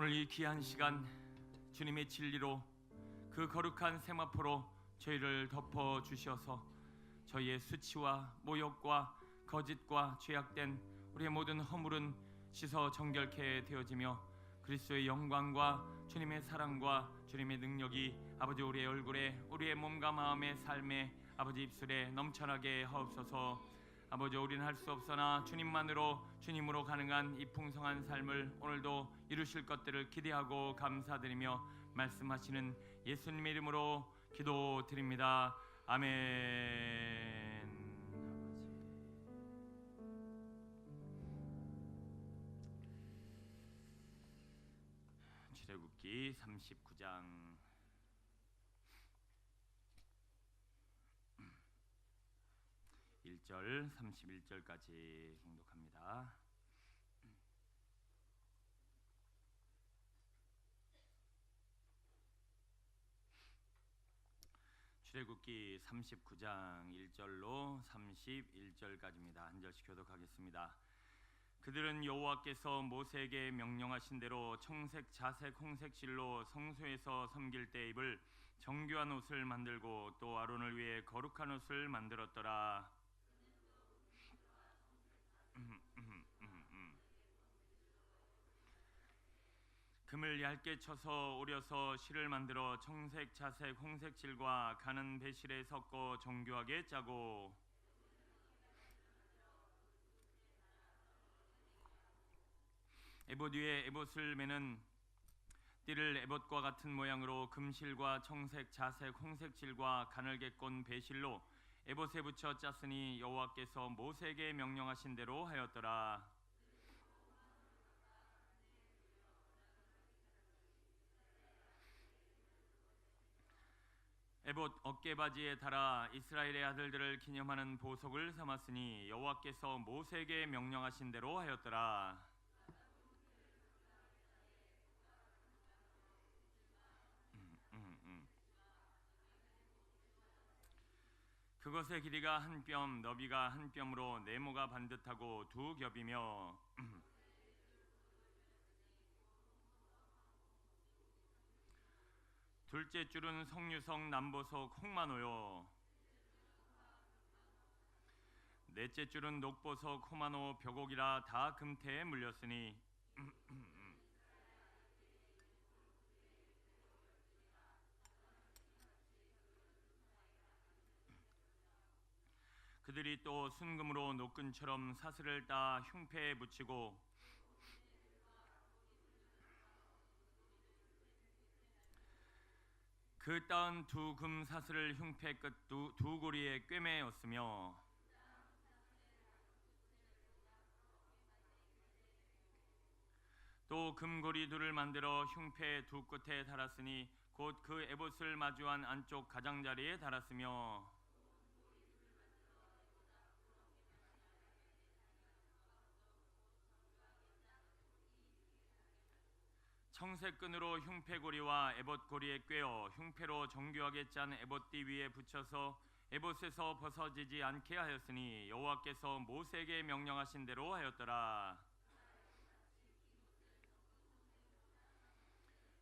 오늘 이 귀한 시간 주님의 진리로 그 거룩한 세마포로 저희를 덮어 주셔서 저희의 수치와 모욕과 거짓과 죄악된 우리의 모든 허물은 씻어 정결케 되어지며 그리스도의 영광과 주님의 사랑과 주님의 능력이 아버지 우리의 얼굴에 우리의 몸과 마음의 삶에 아버지 입술에 넘쳐나게 하옵소서. 아버지 우리는 할 수 없으나 주님만으로 주님으로 가능한 이 풍성한 삶을 오늘도 이루실 것들을 기대하고 감사드리며 말씀하시는 예수님의 이름으로 기도드립니다. 아멘. 출애굽기 39장 1절 31절까지 봉독합니다. 출애굽기 39장 1절로 31절까지입니다. 한 절씩 교독하겠습니다. 그들은 여호와께서 모세에게 명령하신 대로 청색, 자색, 홍색 실로 성소에서 섬길 때 입을 정교한 옷을 만들고 또 아론을 위해 거룩한 옷을 만들었더라. 금을 얇게 쳐서 오려서 실을 만들어 청색, 자색, 홍색 실과 가는 배실에 섞어 정교하게 짜고 에봇 위에 에봇을 매는 띠를 에봇과 같은 모양으로 금실과 청색, 자색, 홍색 실과 가늘게 꼰 배실로 에봇에 붙여 짰으니 여호와께서 모세에게 명령하신 대로 하였더라. 에봇 어깨바지에 달아 이스라엘의 아들들을 기념하는 보석을 삼았으니 여호와께서 모세에게 명령하신 대로 하였더라. 그것의 길이가 한 뼘, 너비가 한 뼘으로 네모가 반듯하고 두 겹이며 둘째 줄은 석류석, 남보석, 홍마노요. 넷째 줄은 녹보석, 호마노, 벽옥이라 다 금태에 물렸으니 그들이 또 순금으로 노끈처럼 사슬을 따 흉패에 붙이고 그 따은 두 금 사슬을 흉패 끝 두 고리에 꿰매었으며 또 금고리 둘을 만들어 흉패 두 끝에 달았으니 곧 그 에봇을 마주한 안쪽 가장자리에 달았으며 청색 끈으로 흉패고리와 에봇고리에 꿰어 흉패로 정교하게 짠 에봇띠 위에 붙여서 에봇에서 벗어지지 않게 하였으니 여호와께서 모세에게 명령하신 대로 하였더라.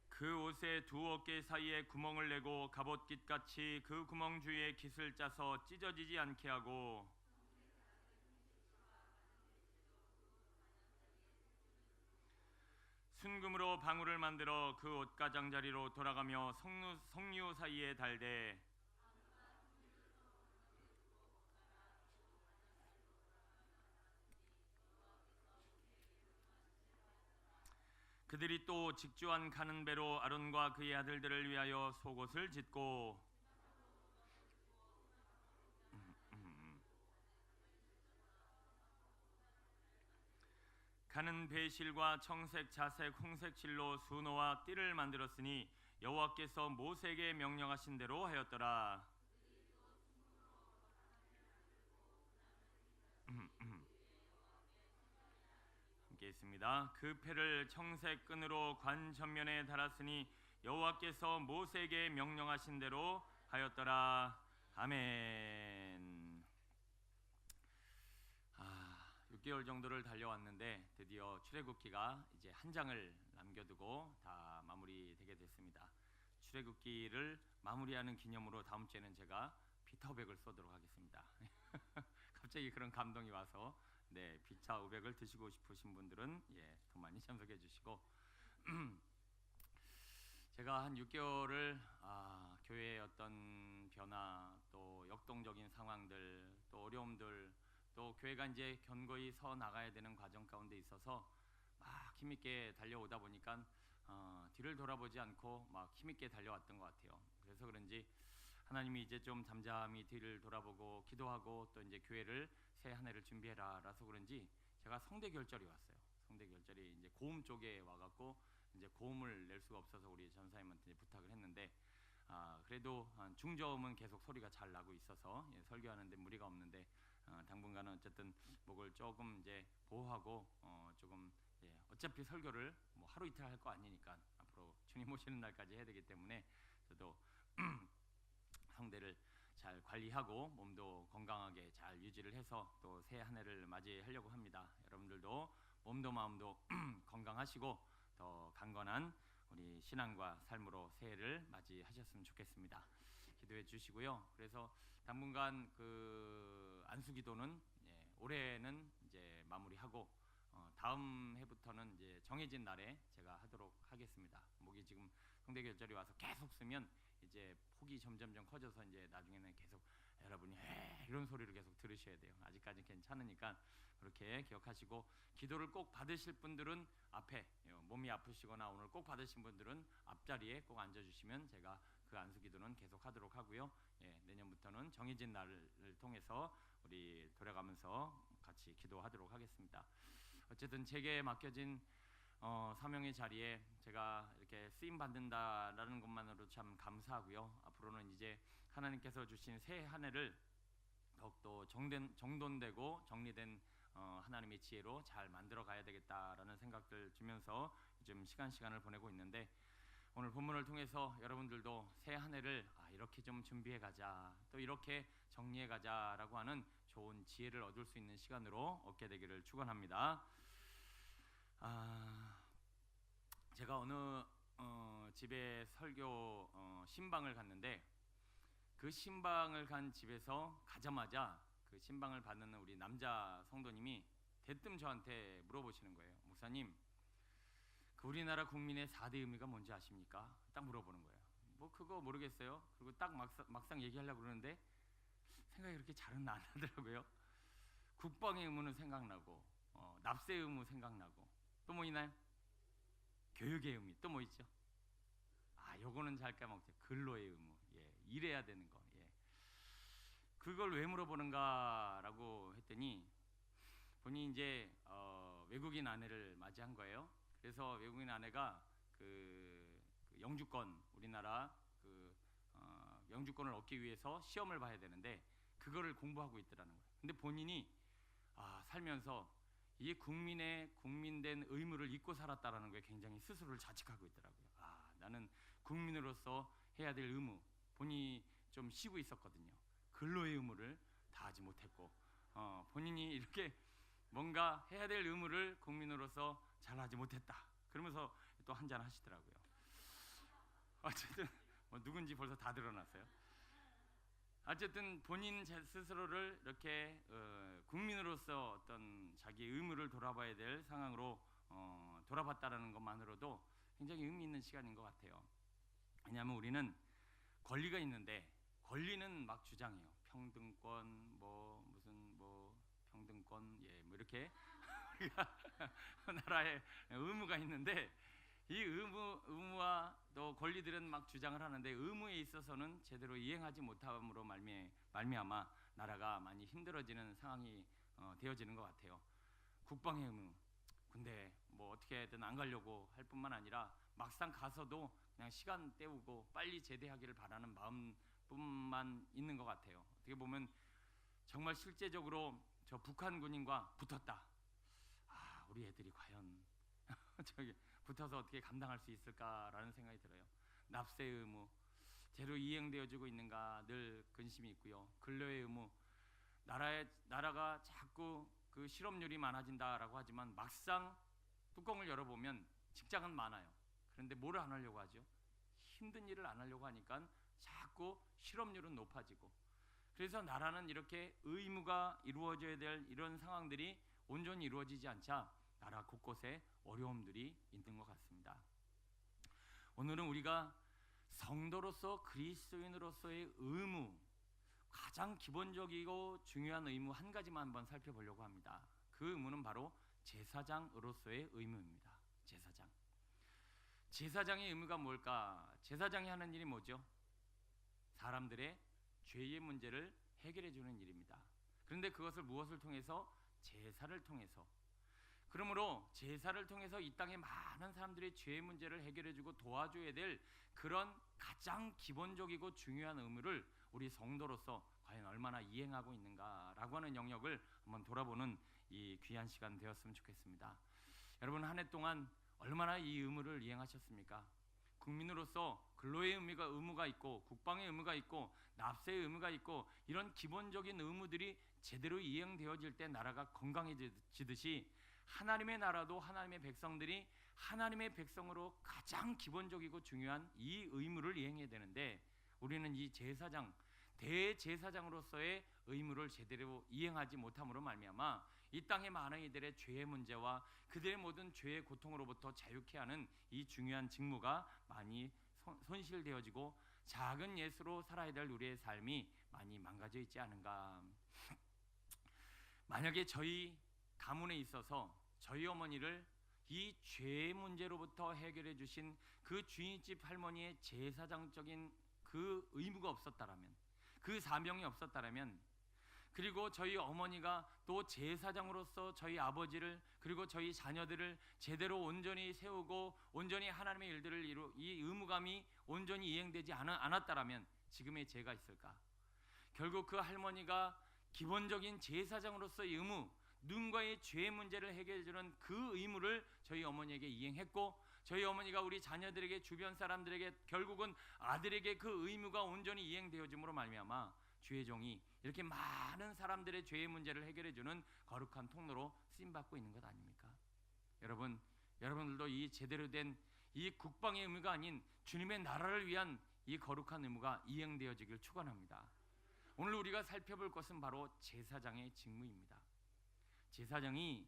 그 옷의 두 어깨 사이에 구멍을 내고 갑옷깃같이 그 구멍 주위에 깃을 짜서 찢어지지 않게 하고 순금으로 방울을 만들어 그 옷가장자리로 돌아가며 석류 사이에 달되 그들이 또 직주한 가는 배로 아론과 그의 아들들을 위하여 속옷을 짓고 가는 배실과 청색, 자색, 홍색 실로 수노와 띠를 만들었으니 여호와께서 모세에게 명령하신 대로 하였더라. 함께 있습니다. 그 패를 청색 끈으로 관 전면에 달았으니 여호와께서 모세에게 명령하신 대로 하였더라. 아멘. 6개월 정도를 달려왔는데 드디어 출애굽기가 이제 한 장을 남겨두고 다 마무리되게 됐습니다. 출애굽기를 마무리하는 기념으로 다음 주에는 제가 비타 500을 쏘도록 하겠습니다. 갑자기 그런 감동이 와서 네, 비타 500을 드시고 싶으신 분들은 더 많이 참석해 주시고 제가 한 6개월을 교회의 어떤 변화, 또 역동적인 상황들, 또 어려움들, 또 교회가 이제 견고히 서 나가야 되는 과정 가운데 있어서 막 힘있게 달려오다 보니까 뒤를 돌아보지 않고 막 힘있게 달려왔던 것 같아요. 그래서 그런지 하나님이 이제 좀 잠잠히 뒤를 돌아보고 기도하고 또 이제 교회를 새 한 해를 준비해라라서 그런지 제가 성대 결절이 왔어요. 성대 결절이 이제 고음 쪽에 와갖고 이제 고음을 낼 수가 없어서 우리 전사님한테 부탁을 했는데 그래도 중저음은 계속 소리가 잘 나고 있어서 설교하는데 무리가 없는데 당분간은 어쨌든 목을 조금 이제 보호하고 조금 어차피 설교를 뭐 하루 이틀 할 거 아니니까 앞으로 주님 오시는 날까지 해야 되기 때문에 저도 성대를 잘 관리하고 몸도 건강하게 잘 유지를 해서 또 새 한 해를 맞이하려고 합니다. 여러분들도 몸도 마음도 건강하시고 더 강건한 우리 신앙과 삶으로 새해를 맞이하셨으면 좋겠습니다. 기도해 주시고요. 그래서 당분간 그 안수기도는 올해는 이제 마무리하고 다음 해부터는 이제 정해진 날에 제가 하도록 하겠습니다. 목이 지금 성대 결절이 와서 계속 쓰면 이제 폭이 점점점 커져서 이제 나중에는 계속 여러분이 이런 소리를 계속 들으셔야 돼요. 아직까지 괜찮으니까 그렇게 기억하시고 기도를 꼭 받으실 분들은 앞에 몸이 아프시거나 오늘 꼭 받으신 분들은 앞자리에 꼭 앉아주시면 제가 그 안수기도는 계속 하도록 하고요. 내년부터는 정해진 날을 통해서 우리 돌아가면서 같이 기도하도록 하겠습니다. 어쨌든 제게 맡겨진 사명의 자리에 제가 이렇게 쓰임 받는다라는 것만으로 참 감사하고요. 앞으로는 이제 하나님께서 주신 새 한 해를 더욱더 정돈되고 정리된 하나님의 지혜로 잘 만들어 가야 되겠다라는 생각들 주면서 좀 시간을 보내고 있는데 오늘 본문을 통해서 여러분들도 새 한 해를 이렇게 좀 준비해 가자, 또 이렇게 정리해 가자라고 하는 좋은 지혜를 얻을 수 있는 시간으로 얻게 되기를 축원합니다. 제가 어느 집에 설교 신방을 갔는데 그 신방을 간 집에서 가자마자 그 신방을 받는 우리 남자 성도님이 대뜸 저한테 물어보시는 거예요. 목사님, 그 우리나라 국민의 4대 의미가 뭔지 아십니까? 딱 물어보는 거예요. 뭐 그거 모르겠어요. 그리고 딱 막상 얘기하려고 그러는데 생각이 그렇게 잘은 안 나더라고요. 국방의 의무는 생각나고 납세 의무 생각나고 또 뭐 있나요? 교육의 의미 또 뭐 있죠? 요거는 잘 까먹죠. 근로의 의무. 일해야 되는 거. 그걸 왜 물어보는가라고 했더니 본인이 이제 외국인 아내를 맞이한 거예요. 그래서 외국인 아내가 그 영주권, 우리나라 그 영주권을 얻기 위해서 시험을 봐야 되는데 그거를 공부하고 있더라는 거예요. 근데 본인이 살면서 이 국민된 의무를 잊고 살았다라는 거에 굉장히 스스로를 자책하고 있더라고요. 나는 국민으로서 해야 될 의무, 본인이 좀 쉬고 있었거든요. 근로의 의무를 다하지 못했고 본인이 이렇게 뭔가 해야 될 의무를 국민으로서 잘하지 못했다. 그러면서 또 한잔 하시더라고요. 어쨌든 누군지 벌써 다 드러났어요. 어쨌든 본인 스스로를 이렇게 국민으로서 어떤 자기 의무를 돌아봐야 될 상황으로 돌아봤다라는 것만으로도 굉장히 의미 있는 시간인 것 같아요. 왜냐하면 우리는 권리가 있는데 권리는 막 주장해요. 평등권 평등권 뭐 이렇게 우리가 나라에 의무가 있는데 이 의무와 또 권리들은 막 주장을 하는데 의무에 있어서는 제대로 이행하지 못함으로 말미암아 나라가 많이 힘들어지는 상황이 되어지는 것 같아요. 국방의 의무, 근데 뭐 어떻게든 안 가려고 할 뿐만 아니라 막상 가서도 그냥 시간 때우고 빨리 제대하기를 바라는 마음뿐만 있는 것 같아요. 어떻게 보면 정말 실제적으로 저 북한 군인과 붙었다. 우리 애들이 과연 저기 붙어서 어떻게 감당할 수 있을까라는 생각이 들어요. 납세 의무 제대로 이행되어지고 있는가 늘 근심이 있고요. 근로의 의무 나라가 자꾸 그 실업률이 많아진다라고 하지만 막상 뚜껑을 열어보면 직장은 많아요. 그런데 뭐를 안 하려고 하죠? 힘든 일을 안 하려고 하니까 자꾸 실업률은 높아지고, 그래서 나라는 이렇게 의무가 이루어져야 될 이런 상황들이 온전히 이루어지지 않자 나라 곳곳에 어려움들이 있는 것 같습니다. 오늘은 우리가 성도로서 그리스도인으로서의 의무, 가장 기본적이고 중요한 의무 한 가지만 한번 살펴보려고 합니다. 그 의무는 바로 제사장으로서의 의무입니다. 제사장의 의무가 뭘까? 제사장이 하는 일이 뭐죠? 사람들의 죄의 문제를 해결해 주는 일입니다. 그런데 그것을 무엇을 통해서? 제사를 통해서. 그러므로 제사를 통해서 이 땅의 많은 사람들의 죄의 문제를 해결해 주고 도와줘야 될 그런 가장 기본적이고 중요한 의무를 우리 성도로서 과연 얼마나 이행하고 있는가라고 하는 영역을 한번 돌아보는 이 귀한 시간 되었으면 좋겠습니다. 여러분, 한 해 동안 얼마나 이 의무를 이행하셨습니까? 국민으로서 근로의 의무가 있고, 국방의 의무가 있고, 납세의 의무가 있고, 이런 기본적인 의무들이 제대로 이행되어질 때 나라가 건강해지듯이 하나님의 나라도 하나님의 백성들이 하나님의 백성으로 가장 기본적이고 중요한 이 의무를 이행해야 되는데, 우리는 이 제사장, 대제사장으로서의 의무를 제대로 이행하지 못함으로 말미암아 이 땅의 많은 이들의 죄의 문제와 그들의 모든 죄의 고통으로부터 자유케 하는 이 중요한 직무가 많이 손실되어지고 작은 예수로 살아야 될 우리의 삶이 많이 망가져 있지 않은가. 만약에 저희 가문에 있어서 저희 어머니를 이 죄의 문제로부터 해결해 주신 그 주인집 할머니의 제사장적인 그 의무가 없었다라면, 그 사명이 없었다라면, 그리고 저희 어머니가 또 제사장으로서 저희 아버지를 그리고 저희 자녀들을 제대로 온전히 세우고 온전히 하나님의 일들을 이 의무감이 온전히 이행되지 않았다라면 지금의 제가 있을까? 결국 그 할머니가 기본적인 제사장으로서의 의무, 누군가의 죄 문제를 해결해 주는 그 의무를 저희 어머니에게 이행했고, 저희 어머니가 우리 자녀들에게, 주변 사람들에게, 결국은 아들에게 그 의무가 온전히 이행되어짐으로 말미암아 주의 종이 이렇게 많은 사람들의 죄의 문제를 해결해 주는 거룩한 통로로 쓰임 받고 있는 것 아닙니까? 여러분들도 이 제대로 된 이 국방의 의무가 아닌 주님의 나라를 위한 이 거룩한 의무가 이행되어지길 축원합니다. 오늘 우리가 살펴볼 것은 바로 제사장의 직무입니다. 제사장이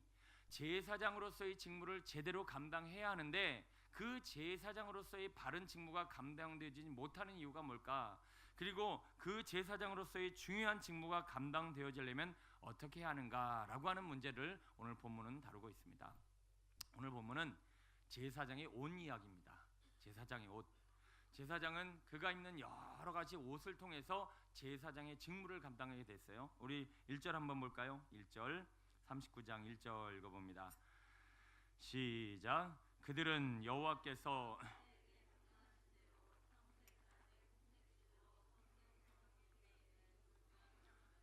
제사장으로서의 직무를 제대로 감당해야 하는데 그 제사장으로서의 바른 직무가 감당되지 못하는 이유가 뭘까? 그리고 그 제사장으로서의 중요한 직무가 감당되어지려면 어떻게 해야 하는가라고 하는 문제를 오늘 본문은 다루고 있습니다. 오늘 본문은 제사장의 옷 이야기입니다. 제사장의 옷. 제사장은 그가 입는 여러 가지 옷을 통해서 제사장의 직무를 감당하게 됐어요. 우리 1절 한번 볼까요? 1절 39장 1절 읽어봅니다. 시작. 그들은 여호와께서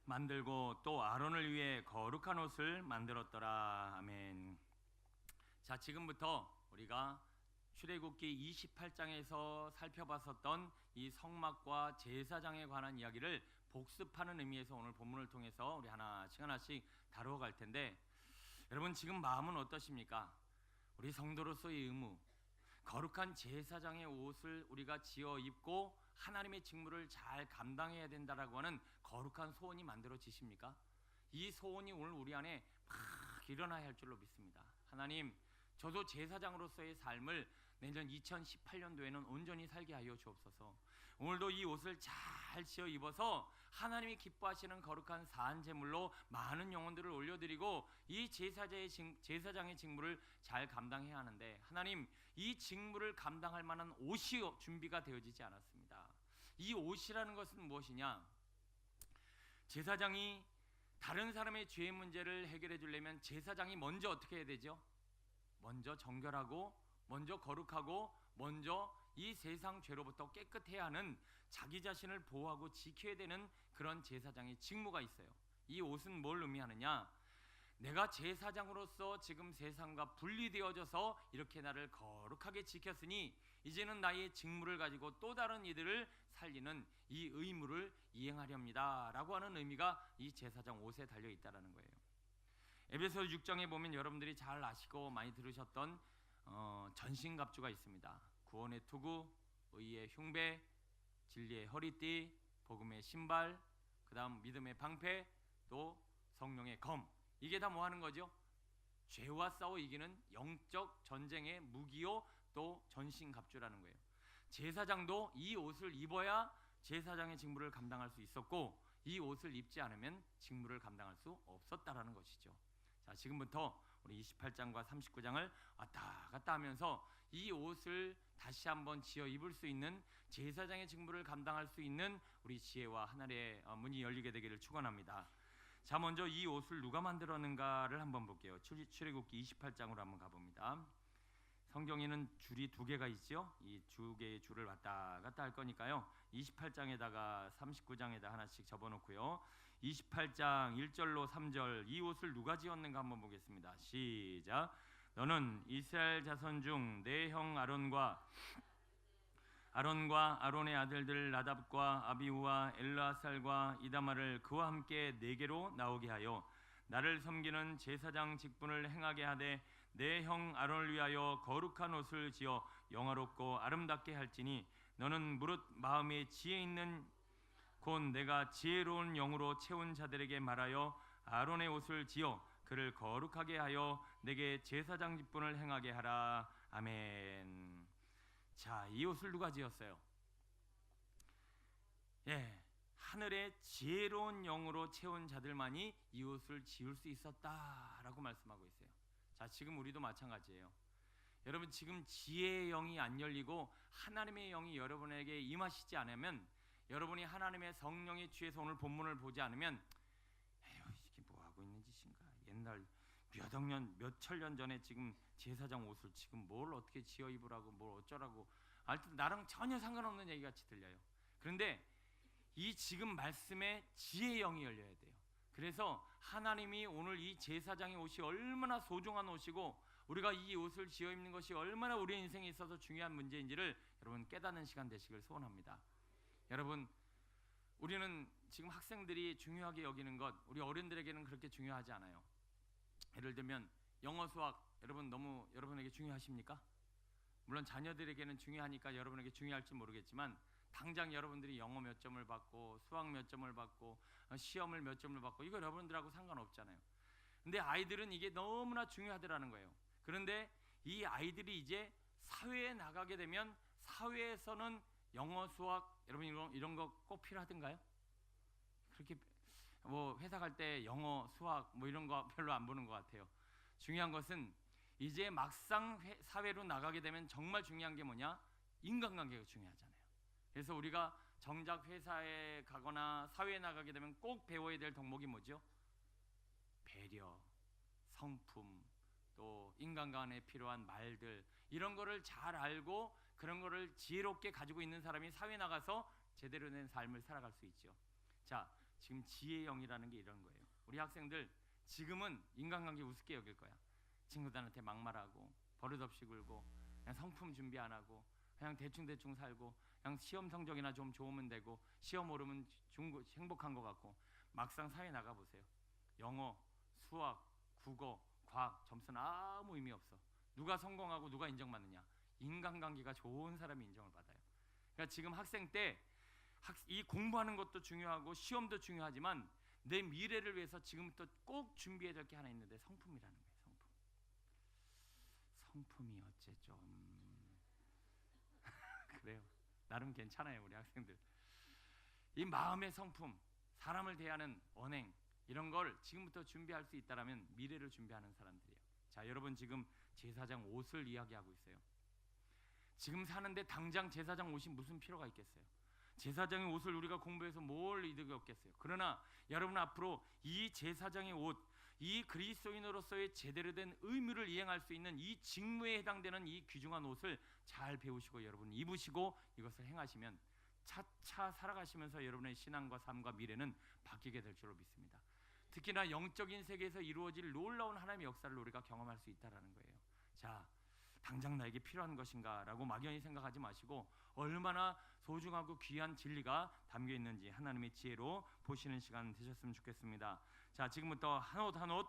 만들고 또 아론을 위해 거룩한 옷을 만들었더라. 아멘. 자, 지금부터 우리가 출애굽기 28장에서 살펴봤었던 이 성막과 제사장에 관한 이야기를 복습하는 의미에서 오늘 본문을 통해서 우리 하나씩 다루어 갈 텐데, 여러분 지금 마음은 어떠십니까? 우리 성도로서의 의무, 거룩한 제사장의 옷을 우리가 지어 입고 하나님의 직무를 잘 감당해야 된다라고 하는 거룩한 소원이 만들어지십니까? 이 소원이 오늘 우리 안에 막 일어나야 할 줄로 믿습니다. 하나님, 저도 제사장으로서의 삶을 내년 2018년도에는 온전히 살게 하여 주옵소서. 오늘도 이 옷을 잘 지어 입어서 하나님이 기뻐하시는 거룩한 사한 제물로 많은 영혼들을 올려드리고 이 제사장의 직무를 잘 감당해야 하는데, 하나님, 이 직무를 감당할 만한 옷이 준비가 되어지지 않았습니다. 이 옷이라는 것은 무엇이냐? 제사장이 다른 사람의 죄의 문제를 해결해 주려면 제사장이 먼저 어떻게 해야 되죠? 먼저 정결하고, 먼저 거룩하고, 먼저 이 세상 죄로부터 깨끗해야 하는, 자기 자신을 보호하고 지켜야 되는 그런 제사장의 직무가 있어요. 이 옷은 뭘 의미하느냐? 내가 제사장으로서 지금 세상과 분리되어져서 이렇게 나를 거룩하게 지켰으니 이제는 나의 직무를 가지고 또 다른 이들을 살리는 이 의무를 이행하렵니다 라고 하는 의미가 이 제사장 옷에 달려 있다는 거예요. 에베소 6장에 보면 여러분들이 잘 아시고 많이 들으셨던 전신갑주가 있습니다. 구원의 투구, 의의 흉배, 진리의 허리띠, 복음의 신발, 그 다음 믿음의 방패, 또 성령의 검. 이게 다 뭐 하는 거죠? 죄와 싸워 이기는 영적 전쟁의 무기요, 또 전신갑주라는 거예요. 제사장도 이 옷을 입어야 제사장의 직무를 감당할 수 있었고, 이 옷을 입지 않으면 직무를 감당할 수 없었다라는 것이죠. 자, 지금부터 우리 28장과 39장을 왔다 갔다 하면서 이 옷을 다시 한번 지어 입을 수 있는, 제사장의 직무를 감당할 수 있는 우리 지혜와 하늘의 문이 열리게 되기를 축원합니다. 자, 먼저 이 옷을 누가 만들었는가를 한번 볼게요. 출애굽기 28장으로 한번 가봅니다. 성경에는 줄이 두 개가 있죠. 이 두 개의 줄을 왔다 갔다 할 거니까요. 28장에다가 39장에다 하나씩 접어놓고요. 28장 1절로 3절, 이 옷을 누가 지었는가 한번 보겠습니다. 시작. 너는 이스라엘 자손 중 내 형 아론과 아론의 아들들 나답과 아비후와 엘르아살과 이다마를 그와 함께 내게로 나오게 하여 나를 섬기는 제사장 직분을 행하게 하되 내 형 아론을 위하여 거룩한 옷을 지어 영화롭고 아름답게 할지니 너는 무릇 마음에 지혜 있는 곧 내가 지혜로운 영으로 채운 자들에게 말하여 아론의 옷을 지어 그를 거룩하게 하여 내게 제사장 직분을 행하게 하라. 아멘. 자, 이 옷을 누가 지었어요? 하늘의 지혜로운 영으로 채운 자들만이 이 옷을 지을 수 있었다라고 말씀하고 있어요. 자, 지금 우리도 마찬가지예요. 여러분, 지금 지혜의 영이 안 열리고 하나님의 영이 여러분에게 임하시지 않으면, 여러분이 하나님의 성령에 취해서 오늘 본문을 보지 않으면, 에휴, 이게 뭐 하고 있는 짓인가? 옛날 몇억 년, 몇천 년 전에 지금 제사장 옷을 지금 뭘 어떻게 지어 입으라고, 뭘 어쩌라고, 하여튼 나랑 전혀 상관없는 얘기 같이 들려요. 그런데 이 지금 말씀에 지혜의 영이 열려야 돼요. 그래서 하나님이 오늘 이 제사장의 옷이 얼마나 소중한 옷이고 우리가 이 옷을 지어 입는 것이 얼마나 우리 인생에 있어서 중요한 문제인지를 여러분 깨닫는 시간 되시길 소원합니다. 여러분, 우리는 지금 학생들이 중요하게 여기는 것, 우리 어른들에게는 그렇게 중요하지 않아요. 예를 들면 영어, 수학, 여러분 너무 여러분에게 중요하십니까? 물론 자녀들에게는 중요하니까 여러분에게 중요할지 모르겠지만, 당장 여러분들이 영어 몇 점을 받고 수학 몇 점을 받고 시험을 몇 점을 받고 이거 여러분들하고 상관없잖아요. 근데 아이들은 이게 너무나 중요하더라는 거예요. 그런데 이 아이들이 이제 사회에 나가게 되면 사회에서는 영어, 수학, 여러분 이런 거 꼭 필요하던가요? 그렇게 뭐 회사 갈 때 영어, 수학 뭐 이런 거 별로 안 보는 것 같아요. 중요한 것은 이제 막상 사회로 나가게 되면 정말 중요한 게 뭐냐? 인간관계가 중요하잖아요. 그래서 우리가 정작 회사에 가거나 사회에 나가게 되면 꼭 배워야 될 덕목이 뭐죠? 배려, 성품, 또 인간관계에 필요한 말들, 이런 거를 잘 알고 그런 거를 지혜롭게 가지고 있는 사람이 사회에 나가서 제대로 된 삶을 살아갈 수 있죠. 자, 지금 지혜의 영이라는 게 이런 거예요. 우리 학생들 지금은 인간관계 우습게 여길 거야. 친구들한테 막말하고 버릇없이 굴고 그냥 성품 준비 안 하고 그냥 대충 살고 그냥 시험 성적이나 좀 좋으면 되고 시험 오르면 행복한 것 같고, 막상 사회 나가보세요. 영어, 수학, 국어, 과학 점수는 아무 의미 없어. 누가 성공하고 누가 인정받느냐? 인간관계가 좋은 사람이 인정을 받아요. 그러니까 지금 학생 때 이 공부하는 것도 중요하고 시험도 중요하지만 내 미래를 위해서 지금부터 꼭 준비해야 될 게 하나 있는데 성품이라는 거예요. 성품이 어째 좀 그래요. 나름 괜찮아요. 우리 학생들 이 마음의 성품, 사람을 대하는 언행, 이런 걸 지금부터 준비할 수 있다라면 미래를 준비하는 사람들이에요. 자, 여러분 지금 제사장 옷을 이야기하고 있어요. 지금 사는데 당장 제사장 옷이 무슨 필요가 있겠어요? 제사장의 옷을 우리가 공부해서 뭘 이득이 없겠어요? 그러나 여러분 앞으로 이 제사장의 옷, 이 그리스도인으로서의 제대로 된 의무를 이행할 수 있는 이 직무에 해당되는 이 귀중한 옷을 잘 배우시고 여러분 입으시고 이것을 행하시면 차차 살아가시면서 여러분의 신앙과 삶과 미래는 바뀌게 될 줄로 믿습니다. 특히나 영적인 세계에서 이루어질 놀라운 하나님의 역사를 우리가 경험할 수 있다는 거예요. 자, 당장 나에게 필요한 것인가 라고 막연히 생각하지 마시고 얼마나 소중하고 귀한 진리가 담겨 있는지 하나님의 지혜로 보시는 시간 되셨으면 좋겠습니다. 자, 지금부터 한 옷 한 옷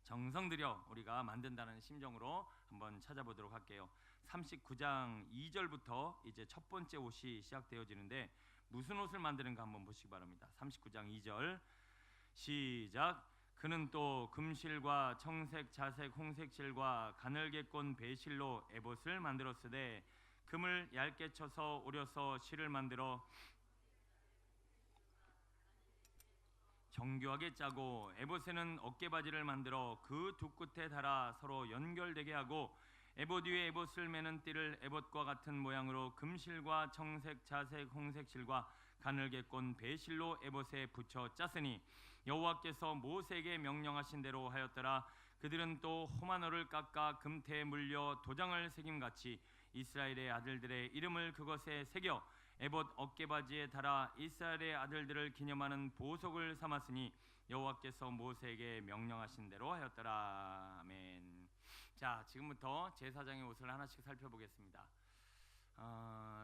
정성 들여 우리가 만든다는 심정으로 한번 찾아보도록 할게요. 39장 2절부터 이제 첫 번째 옷이 시작되어지는데 무슨 옷을 만드는가 한번 보시기 바랍니다. 39장 2절 시작. 그는 또 금실과 청색, 자색, 홍색 실과 가늘게 꼰 배실로 에봇을 만들었으되 금을 얇게 쳐서 오려서 실을 만들어 정교하게 짜고 에봇에는 어깨바지를 만들어 그 두 끝에 달아 서로 연결되게 하고 에봇 위에 에봇을 매는 띠를 에봇과 같은 모양으로 금실과 청색, 자색, 홍색 실과 가늘게 꼰 배실로 에봇에 붙여 짰으니 여호와께서 모세에게 명령하신 대로 하였더라. 그들은 또 호마노를 깎아 금태에 물려 도장을 새김같이 이스라엘의 아들들의 이름을 그것에 새겨 에봇 어깨바지에 달아 이스라엘의 아들들을 기념하는 보석을 삼았으니 여호와께서 모세에게 명령하신 대로 하였더라. 아멘. 자, 지금부터 제사장의 옷을 하나씩 살펴보겠습니다.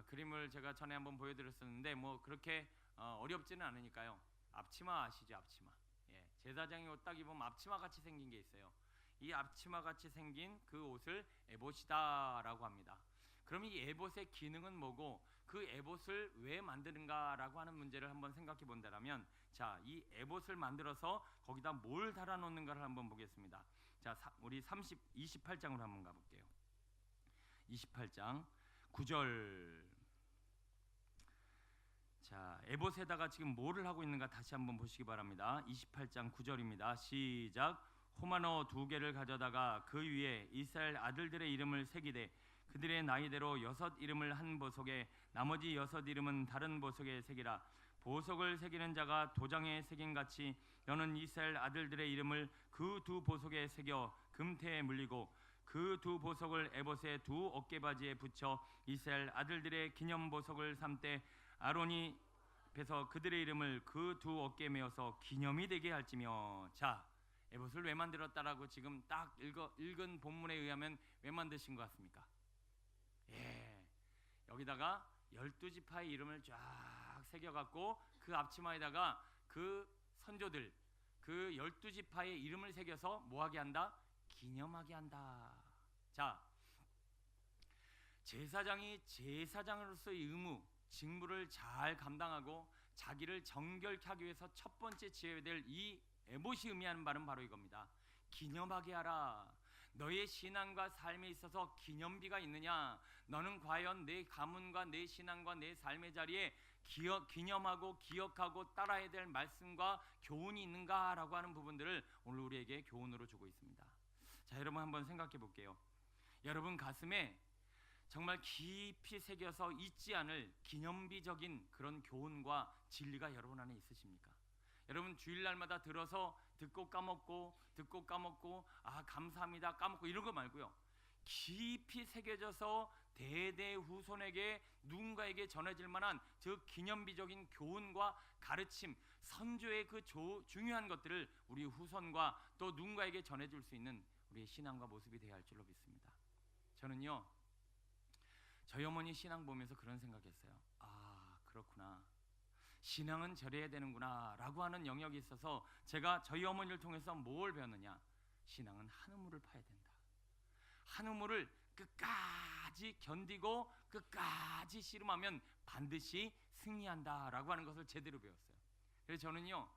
그림을 제가 전에 한번 보여드렸었는데 뭐 그렇게 어렵지는 않으니까요. 앞치마 아시죠? 앞치마. 예, 제사장의 옷 딱 입으면 앞치마 같이 생긴 게 있어요. 이 앞치마 같이 생긴 그 옷을 에봇이다라고 합니다. 그럼 이 에봇의 기능은 뭐고 그 에봇을 왜 만드는가라고 하는 문제를 한번 생각해 본다면, 자, 이 에봇을 만들어서 거기다 뭘 달아 놓는가를 한번 보겠습니다. 자, 우리 28장으로 한번 가볼게요. 28장 9절. 자, 에봇에다가 지금 뭐를 하고 있는가 다시 한번 보시기 바랍니다. 28장 9절입니다. 시작. 호마노 2개를 가져다가 그 위에 이스라엘 아들들의 이름을 새기되 그들의 나이대로 6 이름을 한 보석에 나머지 6 이름은 다른 보석에 새기라. 보석을 새기는 자가 도장에 새김같이 너는 이스라엘 아들들의 이름을 그 두 보석에 새겨 금태에 물리고 그 두 보석을 에봇의 두 어깨바지에 붙여 이스라엘 아들들의 기념 보석을 삼되 아론이 앞에서 그들의 이름을 그 두 어깨에 메어서 기념이 되게 할지며. 자, 에봇을 왜 만들었다라고 지금 딱 읽은 본문에 의하면 왜 만드신 것 같습니까? 예, 여기다가 12지파의 이름을 쫙 새겨갖고 그 앞치마에다가 그 선조들 그 12지파의 이름을 새겨서 뭐하게 한다? 기념하게 한다. 자, 제사장이 제사장으로서의 의무, 직무를 잘 감당하고 자기를 정결케 하기 위해서 첫 번째 지어야 될 이 에봇이 의미하는 바는 바로 이겁니다. 기념하게 하라. 너의 신앙과 삶에 있어서 기념비가 있느냐? 너는 과연 내 가문과 내 신앙과 내 삶의 자리에 기념하고 기억하고 따라야 될 말씀과 교훈이 있는가라고 하는 부분들을 오늘 우리에게 교훈으로 주고 있습니다. 자, 여러분 한번 생각해 볼게요. 여러분 가슴에 정말 깊이 새겨서 잊지 않을 기념비적인 그런 교훈과 진리가 여러분 안에 있으십니까? 여러분 주일날마다 들어서 듣고 까먹고 감사합니다 까먹고 이런 거 말고요, 깊이 새겨져서 대대후손에게 누군가에게 전해질 만한 저 기념비적인 교훈과 가르침, 선조의 그 중요한 것들을 우리 후손과 또 누군가에게 전해줄 수 있는 우리의 신앙과 모습이 되어야 할 줄로 믿습니다. 저는요, 저희 어머니 신앙 보면서 그런 생각했어요. 아, 그렇구나, 신앙은 저래야 되는구나 라고 하는 영역이 있어서 제가 저희 어머니를 통해서 뭘 배웠느냐, 신앙은 한 우물을 파야 된다. 한 우물을 끝까지 견디고 끝까지 씨름하면 반드시 승리한다 라고 하는 것을 제대로 배웠어요. 그래서 저는요,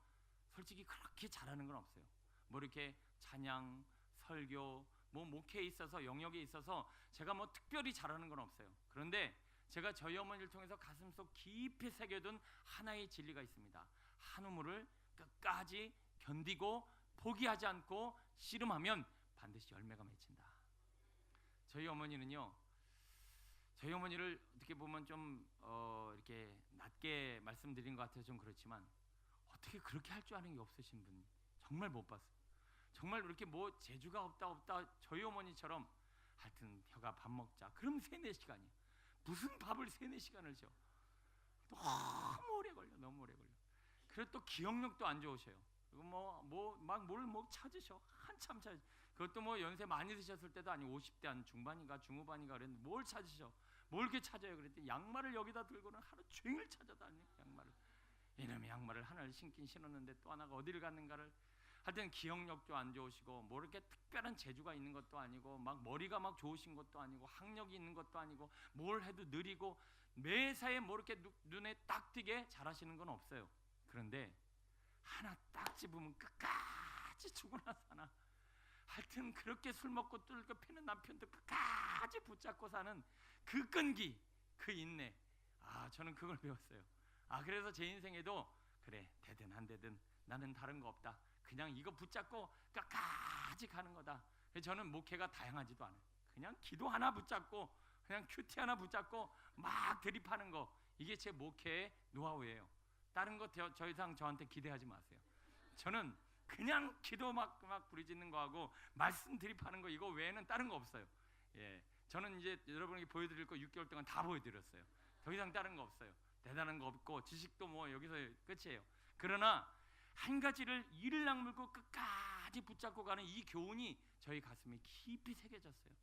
솔직히 그렇게 잘하는 건 없어요. 뭐 이렇게 찬양, 설교, 뭐 목회에 있어서 영역에 있어서 제가 뭐 특별히 잘하는 건 없어요. 그런데 제가 저희 어머니를 통해서 가슴속 깊이 새겨둔 하나의 진리가 있습니다. 한 우물을 끝까지 견디고 포기하지 않고 씨름하면 반드시 열매가 맺힌다. 저희 어머니는요, 저희 어머니를 어떻게 보면 좀 이렇게 낮게 말씀드린 것 같아서 좀 그렇지만 어떻게 그렇게 할 줄 아는 게 없으신 분 정말 못 봤어요. 정말 이렇게 뭐 재주가 없다 저희 어머니처럼 하여튼 혀가 밥 먹자 그럼 3-4시간이야. 무슨 밥을 3-4시간을 줘. 너무 오래 걸려. 그리고 또 기억력도 안 좋으셔요. 그리고 뭘 찾으셔. 한참 찾으셔. 그것도 뭐 연세 많이 드셨을 때도 아니고 50대 한 중반인가 중후반인가 그랬는데 뭘 찾으셔. 뭘 이렇게 찾아요. 그랬더니 양말을 여기다 들고는 하루 종일 찾아다녀. 양말을. 이놈의 양말을 하나를 신긴 신었는데 또 하나가 어디를 갔는가를. 하여튼 기억력도 안 좋으시고 뭐 이렇게 특별한 재주가 있는 것도 아니고 막 머리가 막 좋으신 것도 아니고 학력이 있는 것도 아니고 뭘 해도 느리고 매사에 뭐 이렇게 눈에 딱 띄게 잘하시는 건 없어요. 그런데 하나 딱 집으면 끝까지 죽으나 사나 하여튼 그렇게 술 먹고 뚫고 패는 남편도 끝까지 붙잡고 사는 그 끈기, 그 인내, 저는 그걸 배웠어요. 그래서 제 인생에도 그래, 되든 안 되든 나는 다른 거 없다, 그냥 이거 붙잡고 끝까지 가는 거다. 그래서 저는 목회가 다양하지도 않아요. 그냥 기도 하나 붙잡고 그냥 큐티 하나 붙잡고 막 드립하는 거, 이게 제 목회의 노하우예요. 다른 거 더 이상 저한테 기대하지 마세요. 저는 그냥 기도 막 부르짖는 거 하고 말씀 드립하는 거, 이거 외에는 다른 거 없어요. 예, 저는 이제 여러분에게 보여드릴 거 6개월 동안 다 보여드렸어요. 더 이상 다른 거 없어요. 대단한 거 없고 지식도 뭐 여기서 끝이에요. 그러나 한 가지를 이를 악물고 끝까지 붙잡고 가는 이 교훈이 저희 가슴에 깊이 새겨졌어요.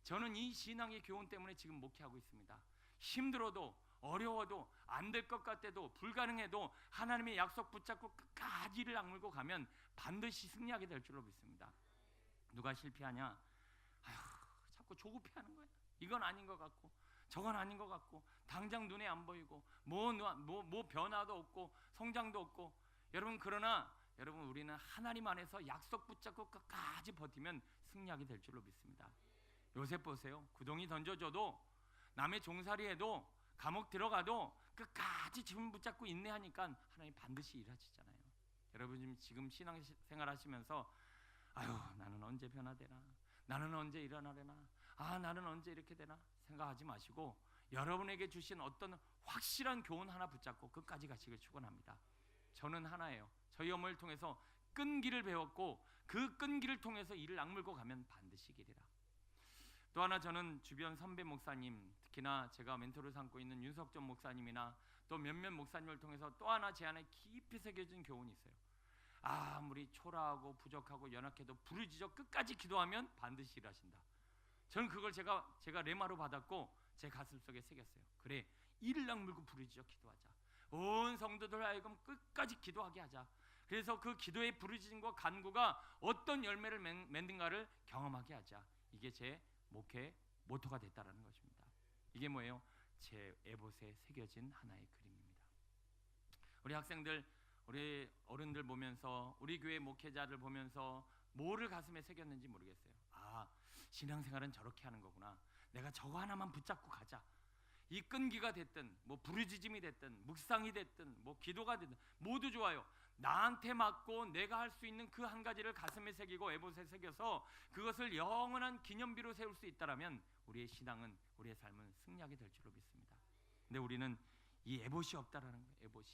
저는 이 신앙의 교훈 때문에 지금 목회하고 있습니다. 힘들어도 어려워도 안 될 것 같아도 불가능해도 하나님의 약속 붙잡고 끝까지 이를 악물고 가면 반드시 승리하게 될 줄로 믿습니다. 누가 실패하냐? 자꾸 조급해하는 거야. 이건 아닌 것 같고 저건 아닌 것 같고 당장 눈에 안 보이고 뭐 변화도 없고 성장도 없고. 여러분, 그러나 여러분, 우리는 하나님 안에서 약속 붙잡고 끝까지 버티면 승리하게 될 줄로 믿습니다. 요셉 보세요. 구덩이 던져줘도 남의 종살이해도 감옥 들어가도 끝까지 지금 붙잡고 인내하니까 하나님 반드시 일하시잖아요. 여러분 지금 신앙생활 하시면서 나는 언제 변화되나, 나는 언제 일어나려나, 나는 언제 이렇게 되나 생각하지 마시고 여러분에게 주신 어떤 확실한 교훈 하나 붙잡고 끝까지 가시길 축원합니다. 저는 하나예요. 저희 어머니를 통해서 끈기를 배웠고 그 끈기를 통해서 이를 악물고 가면 반드시 이기리라. 또 하나, 저는 주변 선배 목사님, 특히나 제가 멘토를 삼고 있는 윤석전 목사님이나 또 몇몇 목사님을 통해서 또 하나 제 안에 깊이 새겨진 교훈이 있어요. 아무리 초라하고 부족하고 연약해도 부르짖어 끝까지 기도하면 반드시 일하신다. 저는 그걸 제가 레마로 받았고 제 가슴속에 새겼어요. 그래, 이를 악물고 부르짖어 기도하자. 온 성도들 하여금 끝까지 기도하게 하자. 그래서 그 기도의 부르짖음과 간구가 어떤 열매를 맺는가를 경험하게 하자. 이게 제 목회 모토가 됐다라는 것입니다. 이게 뭐예요? 제 에봇에 새겨진 하나의 그림입니다. 우리 학생들, 우리 어른들 보면서, 우리 교회 목회자를 보면서 뭐를 가슴에 새겼는지 모르겠어요. 신앙생활은 저렇게 하는 거구나. 내가 저거 하나만 붙잡고 가자. 이 끈기가 됐든 뭐 부르짖음이 됐든 묵상이 됐든 뭐 기도가 됐든 모두 좋아요. 나한테 맞고 내가 할 수 있는 그 한 가지를 가슴에 새기고 에봇에 새겨서 그것을 영원한 기념비로 세울 수 있다라면 우리의 신앙은, 우리의 삶은 승리하게 될 줄로 믿습니다. 근데 우리는 이 에봇이 없다라는 거예요. 에봇이.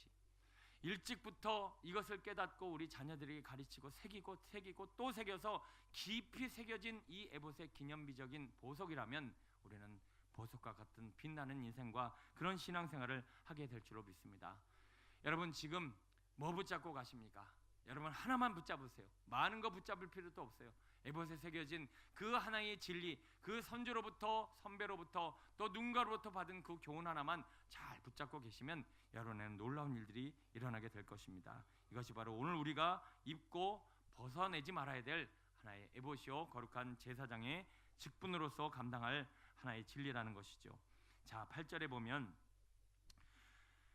일찍부터 이것을 깨닫고 우리 자녀들에게 가르치고 새기고 또 새겨서 깊이 새겨진 이 에봇의 기념비적인 보석이라면 우리는 보석과 같은 빛나는 인생과 그런 신앙생활을 하게 될 줄로 믿습니다. 여러분 지금 뭐 붙잡고 가십니까? 여러분 하나만 붙잡으세요. 많은 거 붙잡을 필요도 없어요. 에봇에 새겨진 그 하나의 진리, 그 선배로부터 또 누군가로부터 받은 그 교훈 하나만 잘 붙잡고 계시면 여러분에는 놀라운 일들이 일어나게 될 것입니다. 이것이 바로 오늘 우리가 입고 벗어내지 말아야 될 하나의 에봇이요 거룩한 제사장의 직분으로서 감당할 하나의 진리라는 것이죠. 자, 8절에 보면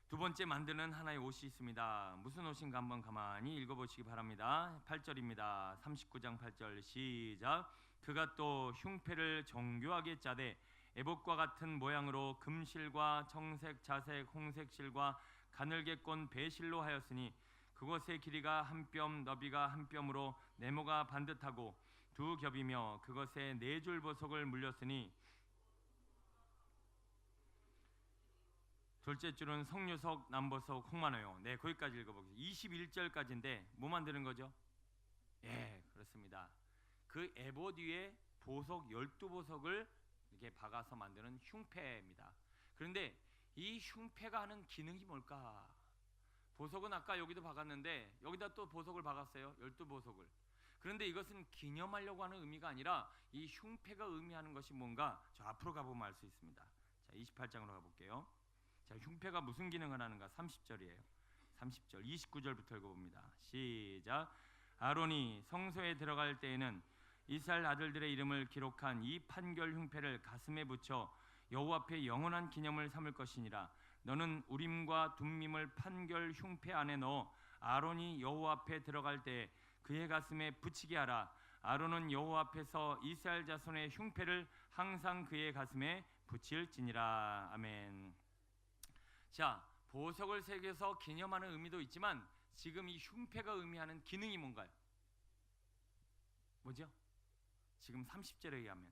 두 번째 만드는 하나의 옷이 있습니다. 무슨 옷인가 한번 가만히 읽어보시기 바랍니다. 8절입니다. 39장 8절 시작. 그가 또 흉패를 정교하게 짜되 에봇과 같은 모양으로 금실과 청색, 자색, 홍색 실과 가늘게 꼰 배실로 하였으니 그것의 길이가 한 뼘, 너비가 한 뼘으로 네모가 반듯하고 두 겹이며 그것에 네 줄 보석을 물렸으니 둘째 줄은 석류석, 남보석, 홍마노요. 네, 거기까지 읽어보겠습니다. 21절까지인데 뭐 만드는 거죠? 예, 그렇습니다. 그 에봇 위에 보석 12보석을 이렇게 박아서 만드는 흉패입니다. 그런데 이 흉패가 하는 기능이 뭘까? 보석은 아까 여기도 박았는데 여기다 또 보석을 박았어요. 12보석을. 그런데 이것은 기념하려고 하는 의미가 아니라 이 흉패가 의미하는 것이 뭔가 저 앞으로 가보면 알 수 있습니다. 자, 28장으로 가볼게요. 자, 흉패가 무슨 기능을 하는가? 30절이에요. 30절, 29절부터 읽어봅니다. 시작. 아론이 성소에 들어갈 때에는 이스라엘 아들들의 이름을 기록한 이 판결 흉패를 가슴에 붙여 여호와 앞에 영원한 기념을 삼을 것이니라. 너는 우림과 둠밈을 판결 흉패 안에 넣어 아론이 여호와 앞에 들어갈 때 그의 가슴에 붙이게 하라. 아론은 여호와 앞에서 이스라엘 자손의 흉패를 항상 그의 가슴에 붙일지니라. 아멘. 자, 보석을 새겨서 기념하는 의미도 있지만 지금 이 흉패가 의미하는 기능이 뭔가요? 뭐죠? 지금 30절에 의하면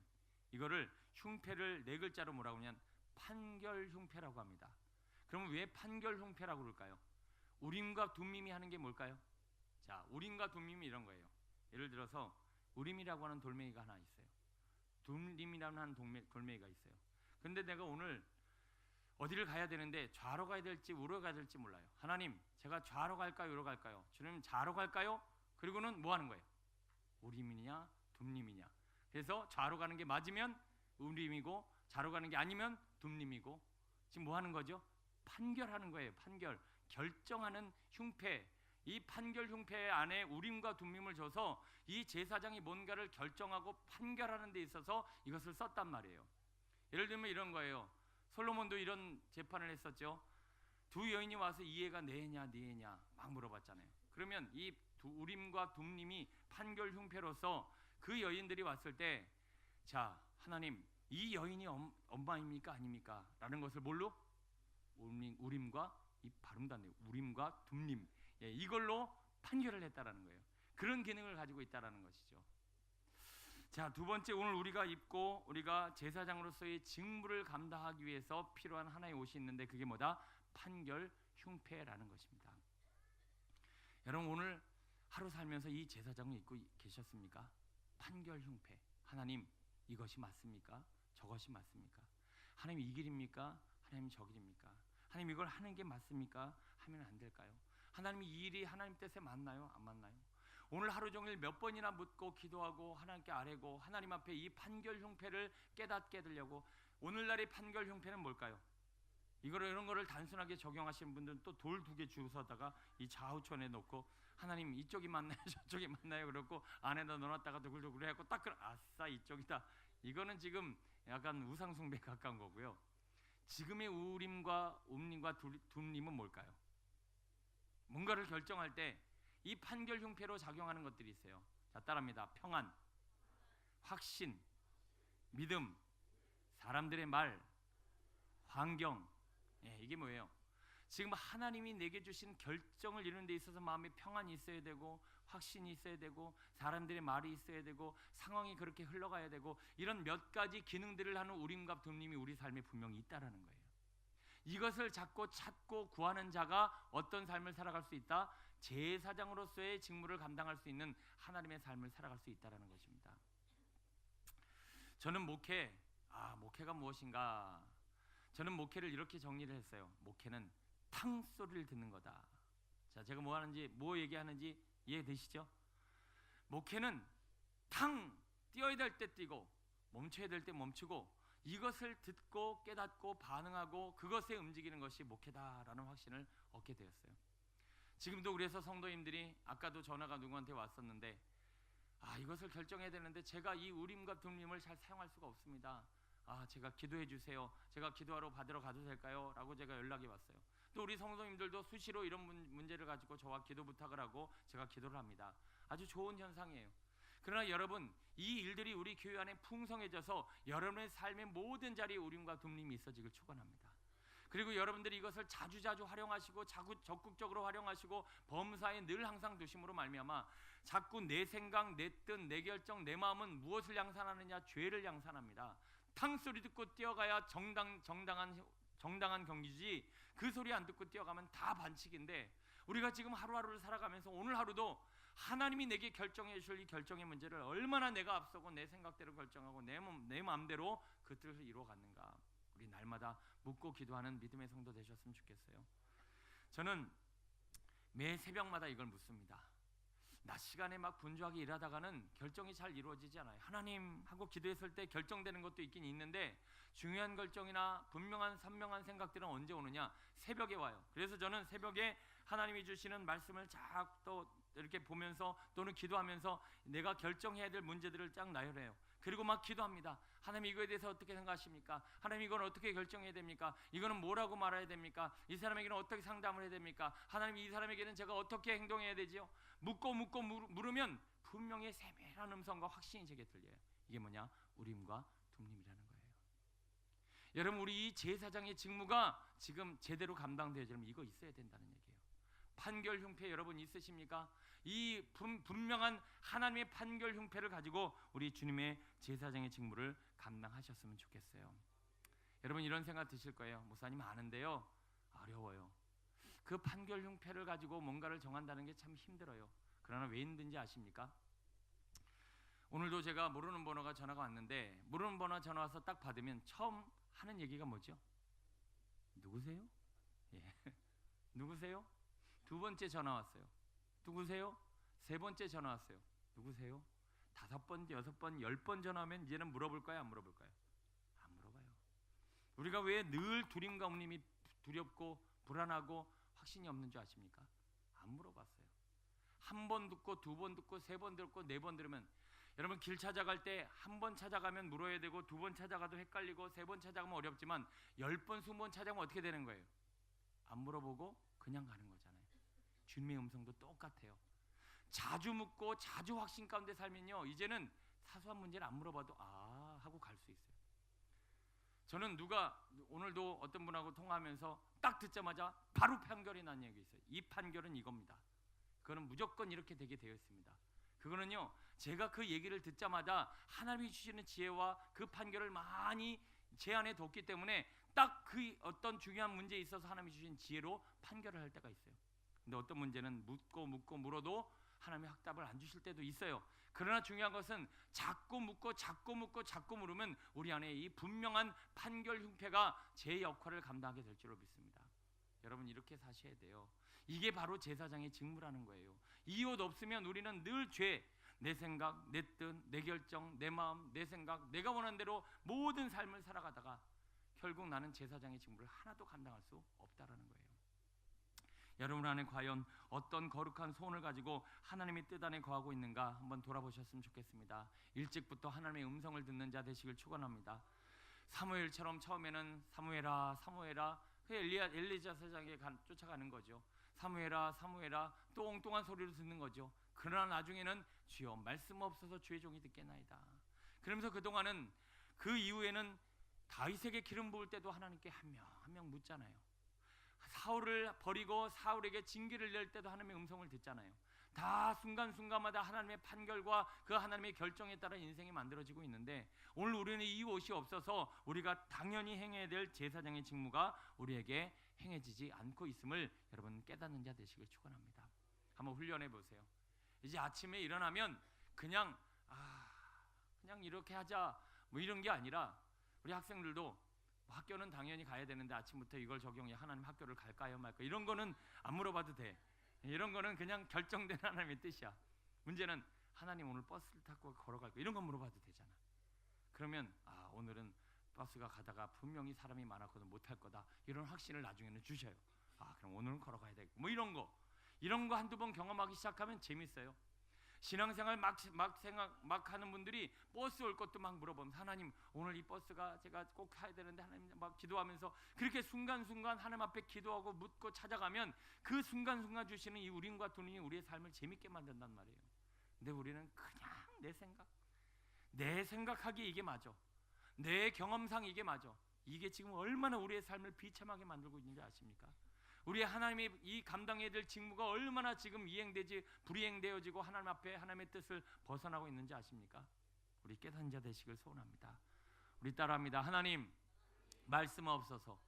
이거를 흉패를 네 글자로 뭐라고 하냐면 판결 흉패라고 합니다. 그러면 왜 판결 흉패라고 그럴까요? 우림과 둠밈이 하는 게 뭘까요? 자, 우림과 둠밈이 이런 거예요. 예를 들어서 우림이라고 하는 돌멩이가 하나 있어요. 둠림이라는 한 돌멩이가 있어요. 근데 내가 오늘 어디를 가야 되는데 좌로 가야 될지 우로 가야 될지 몰라요. 하나님, 제가 좌로 갈까요, 우로 갈까요? 주님, 좌로 갈까요? 그리고는 뭐 하는 거예요? 우림이냐 둠림이냐. 그래서 좌로 가는 게 맞으면 우림이고 좌로 가는 게 아니면 둠림이고, 지금 뭐 하는 거죠? 판결하는 거예요. 판결, 결정하는 흉패. 이 판결 흉패 안에 우림과 둠림을 줘서 이 제사장이 뭔가를 결정하고 판결하는 데 있어서 이것을 썼단 말이에요. 예를 들면 이런 거예요. 솔로몬도 이런 재판을 했었죠. 두 여인이 와서 이 애가 내 애냐 네 애냐 막 물어봤잖아요. 그러면 이 우림과 둠림이 판결 흉패로서 그 여인들이 왔을 때, 자, 하나님, 이 여인이 엄마입니까 아닙니까? 라는 것을 뭘로? 우림과, 이 발음도 안 돼요. 우림과 둠림, 예, 이걸로 판결을 했다라는 거예요. 그런 기능을 가지고 있다라는 것이죠. 자, 두 번째, 오늘 우리가 제사장으로서의 직무를 감당하기 위해서 필요한 하나의 옷이 있는데 그게 뭐다? 판결 흉패라는 것입니다. 여러분, 오늘 하루 살면서 이 제사장을 입고 계셨습니까? 판결 흉패. 하나님, 이것이 맞습니까? 저것이 맞습니까? 하나님, 이 길입니까? 하나님, 저 길입니까? 하나님, 이걸 하는 게 맞습니까? 하면 안 될까요? 하나님, 이 일이 하나님 뜻에 맞나요? 안 맞나요? 오늘 하루 종일 몇 번이나 묻고 기도하고 하나님께 아뢰고 하나님 앞에 이 판결 흉패를 깨닫게 되려고. 오늘날의 판결 흉패는 뭘까요? 이런 거를 단순하게 적용하시는 분들은 또 돌 2개 주워다가 이 좌우천에 놓고 하나님, 이쪽이 맞나요? 저쪽이 맞나요? 그렇고 안에다 넣어놨다가 두글두글 해갖고 딱 아싸, 이쪽이다. 이거는 지금 약간 우상숭배에 가까운 거고요. 지금의 우림과 둠림과 둠림은 뭘까요? 뭔가를 결정할 때 이 판결 흉패로 작용하는 것들이 있어요. 자, 따라합니다. 평안, 확신, 믿음, 사람들의 말, 환경. 예, 이게 뭐예요? 지금 하나님이 내게 주신 결정을 이루는 데 있어서 마음에 평안이 있어야 되고, 확신이 있어야 되고, 사람들의 말이 있어야 되고, 상황이 그렇게 흘러가야 되고, 이런 몇 가지 기능들을 하는 우림과 둠림이 우리 삶에 분명히 있다라는 거예요. 이것을 찾고 구하는 자가 어떤 삶을 살아갈 수 있다? 제사장으로서의 직무를 감당할 수 있는 하나님의 삶을 살아갈 수 있다라는 것입니다. 저는 목회가 무엇인가? 저는 목회를 이렇게 정리를 했어요. 목회는 탕 소리를 듣는 거다. 자, 제가 뭐 얘기하는지 이해되시죠? 목회는 탕, 뛰어야 될 때 뛰고 멈춰야 될 때 멈추고, 이것을 듣고 깨닫고 반응하고 그것에 움직이는 것이 목회다라는 확신을 얻게 되었어요. 지금도 그래서 성도님들이, 아까도 전화가 누구한테 왔었는데, 이것을 결정해야 되는데 제가 이 우림과 둠림을 잘 사용할 수가 없습니다. 제가 기도해 주세요. 제가 기도하러 받으러 가도 될까요? 라고 제가 연락이 왔어요. 또 우리 성도님들도 수시로 이런 문제를 가지고 저와 기도 부탁을 하고 제가 기도를 합니다. 아주 좋은 현상이에요. 그러나 여러분, 이 일들이 우리 교회 안에 풍성해져서 여러분의 삶의 모든 자리에 우림과 둠림이 있어지길 축원합니다. 그리고 여러분들이 이것을 자주자주 활용하시고 적극적으로 활용하시고 범사에 늘 항상 두심으로 말미암아 자꾸 내 생각, 내 뜻, 내 결정, 내 마음은 무엇을 양산하느냐? 죄를 양산합니다. 탕소리 듣고 뛰어가야 정당한 경기지, 그 소리 안 듣고 뛰어가면 다 반칙인데, 우리가 지금 하루하루를 살아가면서 오늘 하루도 하나님이 내게 결정해 주실 이 결정의 문제를 얼마나 내가 앞서고 내 생각대로 결정하고 내 마음대로 그 뜻을 이루어갔는가. 우리 날마다 묻고 기도하는 믿음의 성도 되셨으면 좋겠어요. 저는 매 새벽마다 이걸 묻습니다. 낮 시간에 막 분주하게 일하다가는 결정이 잘 이루어지지 않아요. 하나님 하고 기도했을 때 결정되는 것도 있긴 있는데, 중요한 결정이나 분명한 선명한 생각들은 언제 오느냐? 새벽에 와요. 그래서 저는 새벽에 하나님이 주시는 말씀을 또 이렇게 보면서 또는 기도하면서 내가 결정해야 될 문제들을 쫙 나열해요. 그리고 막 기도합니다. 하나님 이거에 대해서 어떻게 생각하십니까? 하나님 이건 어떻게 결정해야 됩니까? 이거는 뭐라고 말해야 됩니까? 이 사람에게는 어떻게 상담을 해야 됩니까? 하나님 이 사람에게는 제가 어떻게 행동해야 되지요? 묻고 물으면 분명히 세밀한 음성과 확신이 제게 들려요. 이게 뭐냐? 우림과 둠림이라는 거예요. 여러분 우리 이 제사장의 직무가 지금 제대로 감당되어지려면 이거 있어야 된다는 얘기예요. 판결 흉패 여러분 있으십니까? 이 분명한 하나님의 판결 흉패를 가지고 우리 주님의 제사장의 직무를 감당하셨으면 좋겠어요. 여러분 이런 생각 드실 거예요. 목사님 아는데요, 어려워요. 그 판결 흉패를 가지고 뭔가를 정한다는 게 참 힘들어요. 그러나 왜 힘든지 아십니까? 오늘도 제가 모르는 번호가 전화가 왔는데 모르는 번호 전화 와서 딱 받으면 처음 하는 얘기가 뭐죠? 누구세요? 예. 누구세요? 두 번째 전화 왔어요. 누구세요? 세 번째 전화 왔어요. 누구세요? 5번, 6번, 10번 전화하면 이제는 물어볼까요? 안 물어볼까요? 안 물어봐요. 우리가 왜 늘 두림과 움림이 두렵고 불안하고 확신이 없는 줄 아십니까? 안 물어봤어요. 한 번 듣고 두 번 듣고 세 번 듣고 네 번 들으면 여러분 길 찾아갈 때 한 번 찾아가면 물어야 되고 두 번 찾아가도 헷갈리고 세 번 찾아가면 어렵지만 10번, 20번 찾아가면 어떻게 되는 거예요? 안 물어보고 그냥 가는 거잖아요. 주님의 음성도 똑같아요. 자주 묻고 자주 확신 가운데 살면요 이제는 사소한 문제를 안 물어봐도 아 하고 갈 수 있어요. 저는 누가 오늘도 어떤 분하고 통화하면서 딱 듣자마자 바로 판결이 난 얘기 있어요. 이 판결은 이겁니다. 그거는 무조건 이렇게 되게 되어 있습니다. 그거는요 제가 그 얘기를 듣자마자 하나님이 주시는 지혜와 그 판결을 많이 제 안에 뒀기 때문에 딱 그 어떤 중요한 문제에 있어서 하나님이 주신 지혜로 판결을 할 때가 있어요. 근데 어떤 문제는 묻고 물어도 하나님이 확답을 안 주실 때도 있어요. 그러나 중요한 것은 자꾸 묻고 물으면 우리 안에 이 분명한 판결 흉패가 제 역할을 감당하게 될 줄로 믿습니다. 여러분 이렇게 사셔야 돼요. 이게 바로 제사장의 직무라는 거예요. 이웃 없으면 우리는 늘 죄, 내 생각, 내 뜻, 내 결정, 내 마음, 내 생각, 내가 원하는 대로 모든 삶을 살아가다가 결국 나는 제사장의 직무를 하나도 감당할 수 없다라는 거예요. 여러분 안에 과연 어떤 거룩한 소원을 가지고 하나님의 뜻 안에 거하고 있는가 한번 돌아보셨으면 좋겠습니다. 일찍부터 하나님의 음성을 듣는 자 되시길 축원합니다. 사무엘처럼 처음에는 사무엘아 그 엘리자 제사장에게 쫓아가는 거죠. 사무엘아 또 엉뚱한 소리를 듣는 거죠. 그러나 나중에는 주여 말씀 없어서 주의 종이 듣겠나이다. 그러면서 그동안은 그 이후에는 다윗에게 기름 부을 때도 하나님께 한 명 묻잖아요. 사울을 버리고 사울에게 징계를 낼 때도 하나님의 음성을 듣잖아요. 다 순간순간마다 하나님의 판결과 그 하나님의 결정에 따라 인생이 만들어지고 있는데 오늘 우리는 이 옷이 없어서 우리가 당연히 행해야 될 제사장의 직무가 우리에게 행해지지 않고 있음을 여러분 깨닫는 자 되시길 축원합니다. 한번 훈련해 보세요. 이제 아침에 일어나면 그냥 이렇게 하자 뭐 이런 게 아니라 우리 학생들도 학교는 당연히 가야 되는데 아침부터 이걸 적용해 하나님 학교를 갈까요 말까 이런 거는 안 물어봐도 돼. 이런 거는 그냥 결정된 하나님의 뜻이야. 문제는 하나님 오늘 버스를 타고 걸어갈 거 이런 거 물어봐도 되잖아. 그러면 오늘은 버스가 가다가 분명히 사람이 많았거든 못할 거다 이런 확신을 나중에는 주셔요. 그럼 오늘은 걸어가야 되겠고 뭐 이런 거 한두 번 경험하기 시작하면 재밌어요. 신앙생활 막 하는 분들이 버스 올 것도 막 물어보면 하나님 오늘 이 버스가 제가 꼭 타야 되는데 하나님 막 기도하면서 그렇게 순간순간 하나님 앞에 기도하고 묻고 찾아가면 그 순간순간 주시는 이 우림과 둔림이 우리의 삶을 재밌게 만든단 말이에요. 근데 우리는 그냥 내 생각하기에 이게 맞아, 내 경험상 이게 맞아. 이게 지금 얼마나 우리의 삶을 비참하게 만들고 있는지 아십니까? 우리 하나님의 이 감당해야 될 직무가 얼마나 지금 불이행되어지고 하나님 앞에 하나님의 뜻을 벗어나고 있는지 아십니까? 우리 깨닫는 자 되시길 소원합니다. 우리 따라합니다. 하나님 말씀하옵소서.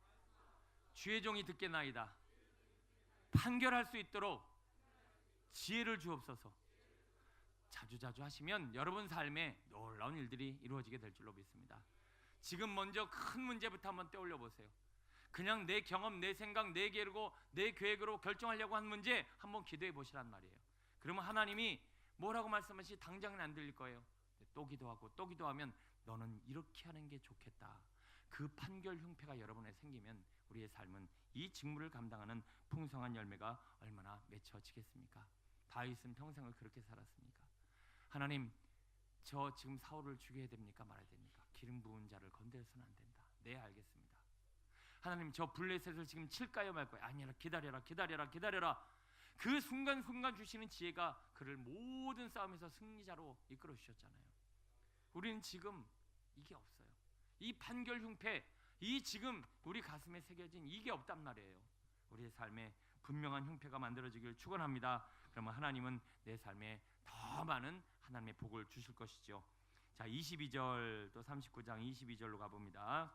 주의 종이 듣겠나이다. 판결할 수 있도록 지혜를 주옵소서. 자주 하시면 여러분 삶에 놀라운 일들이 이루어지게 될 줄로 믿습니다. 지금 먼저 큰 문제부터 한번 떠올려 보세요. 그냥 내 경험, 내 생각, 내 계획으로 결정하려고 한 문제 한번 기도해 보시란 말이에요. 그러면 하나님이 뭐라고 말씀하시 당장은 안 들릴 거예요. 또 기도하고 또 기도하면 너는 이렇게 하는 게 좋겠다. 그 판결 흉패가 여러분에 생기면 우리의 삶은 이 직무를 감당하는 풍성한 열매가 얼마나 맺혀지겠습니까? 다윗은 평생을 그렇게 살았습니까? 하나님, 저 지금 사울을 죽여야 됩니까? 말아야 됩니까? 기름 부은 자를 건드려서는 안 된다. 네, 알겠습니다. 하나님, 저 블레셋을 지금 칠까요 말까요? 아니라 기다려라, 기다려라, 기다려라. 그 순간순간 주시는 지혜가 그를 모든 싸움에서 승리자로 이끌어 주셨잖아요. 우리는 지금 이게 없어요. 이 판결 흉패, 이 지금 우리 가슴에 새겨진 이게 없단 말이에요. 우리의 삶에 분명한 흉패가 만들어지길 축원합니다. 그러면 하나님은 내 삶에 더 많은 하나님의 복을 주실 것이죠. 자, 22절 또 39장 22절로 가봅니다.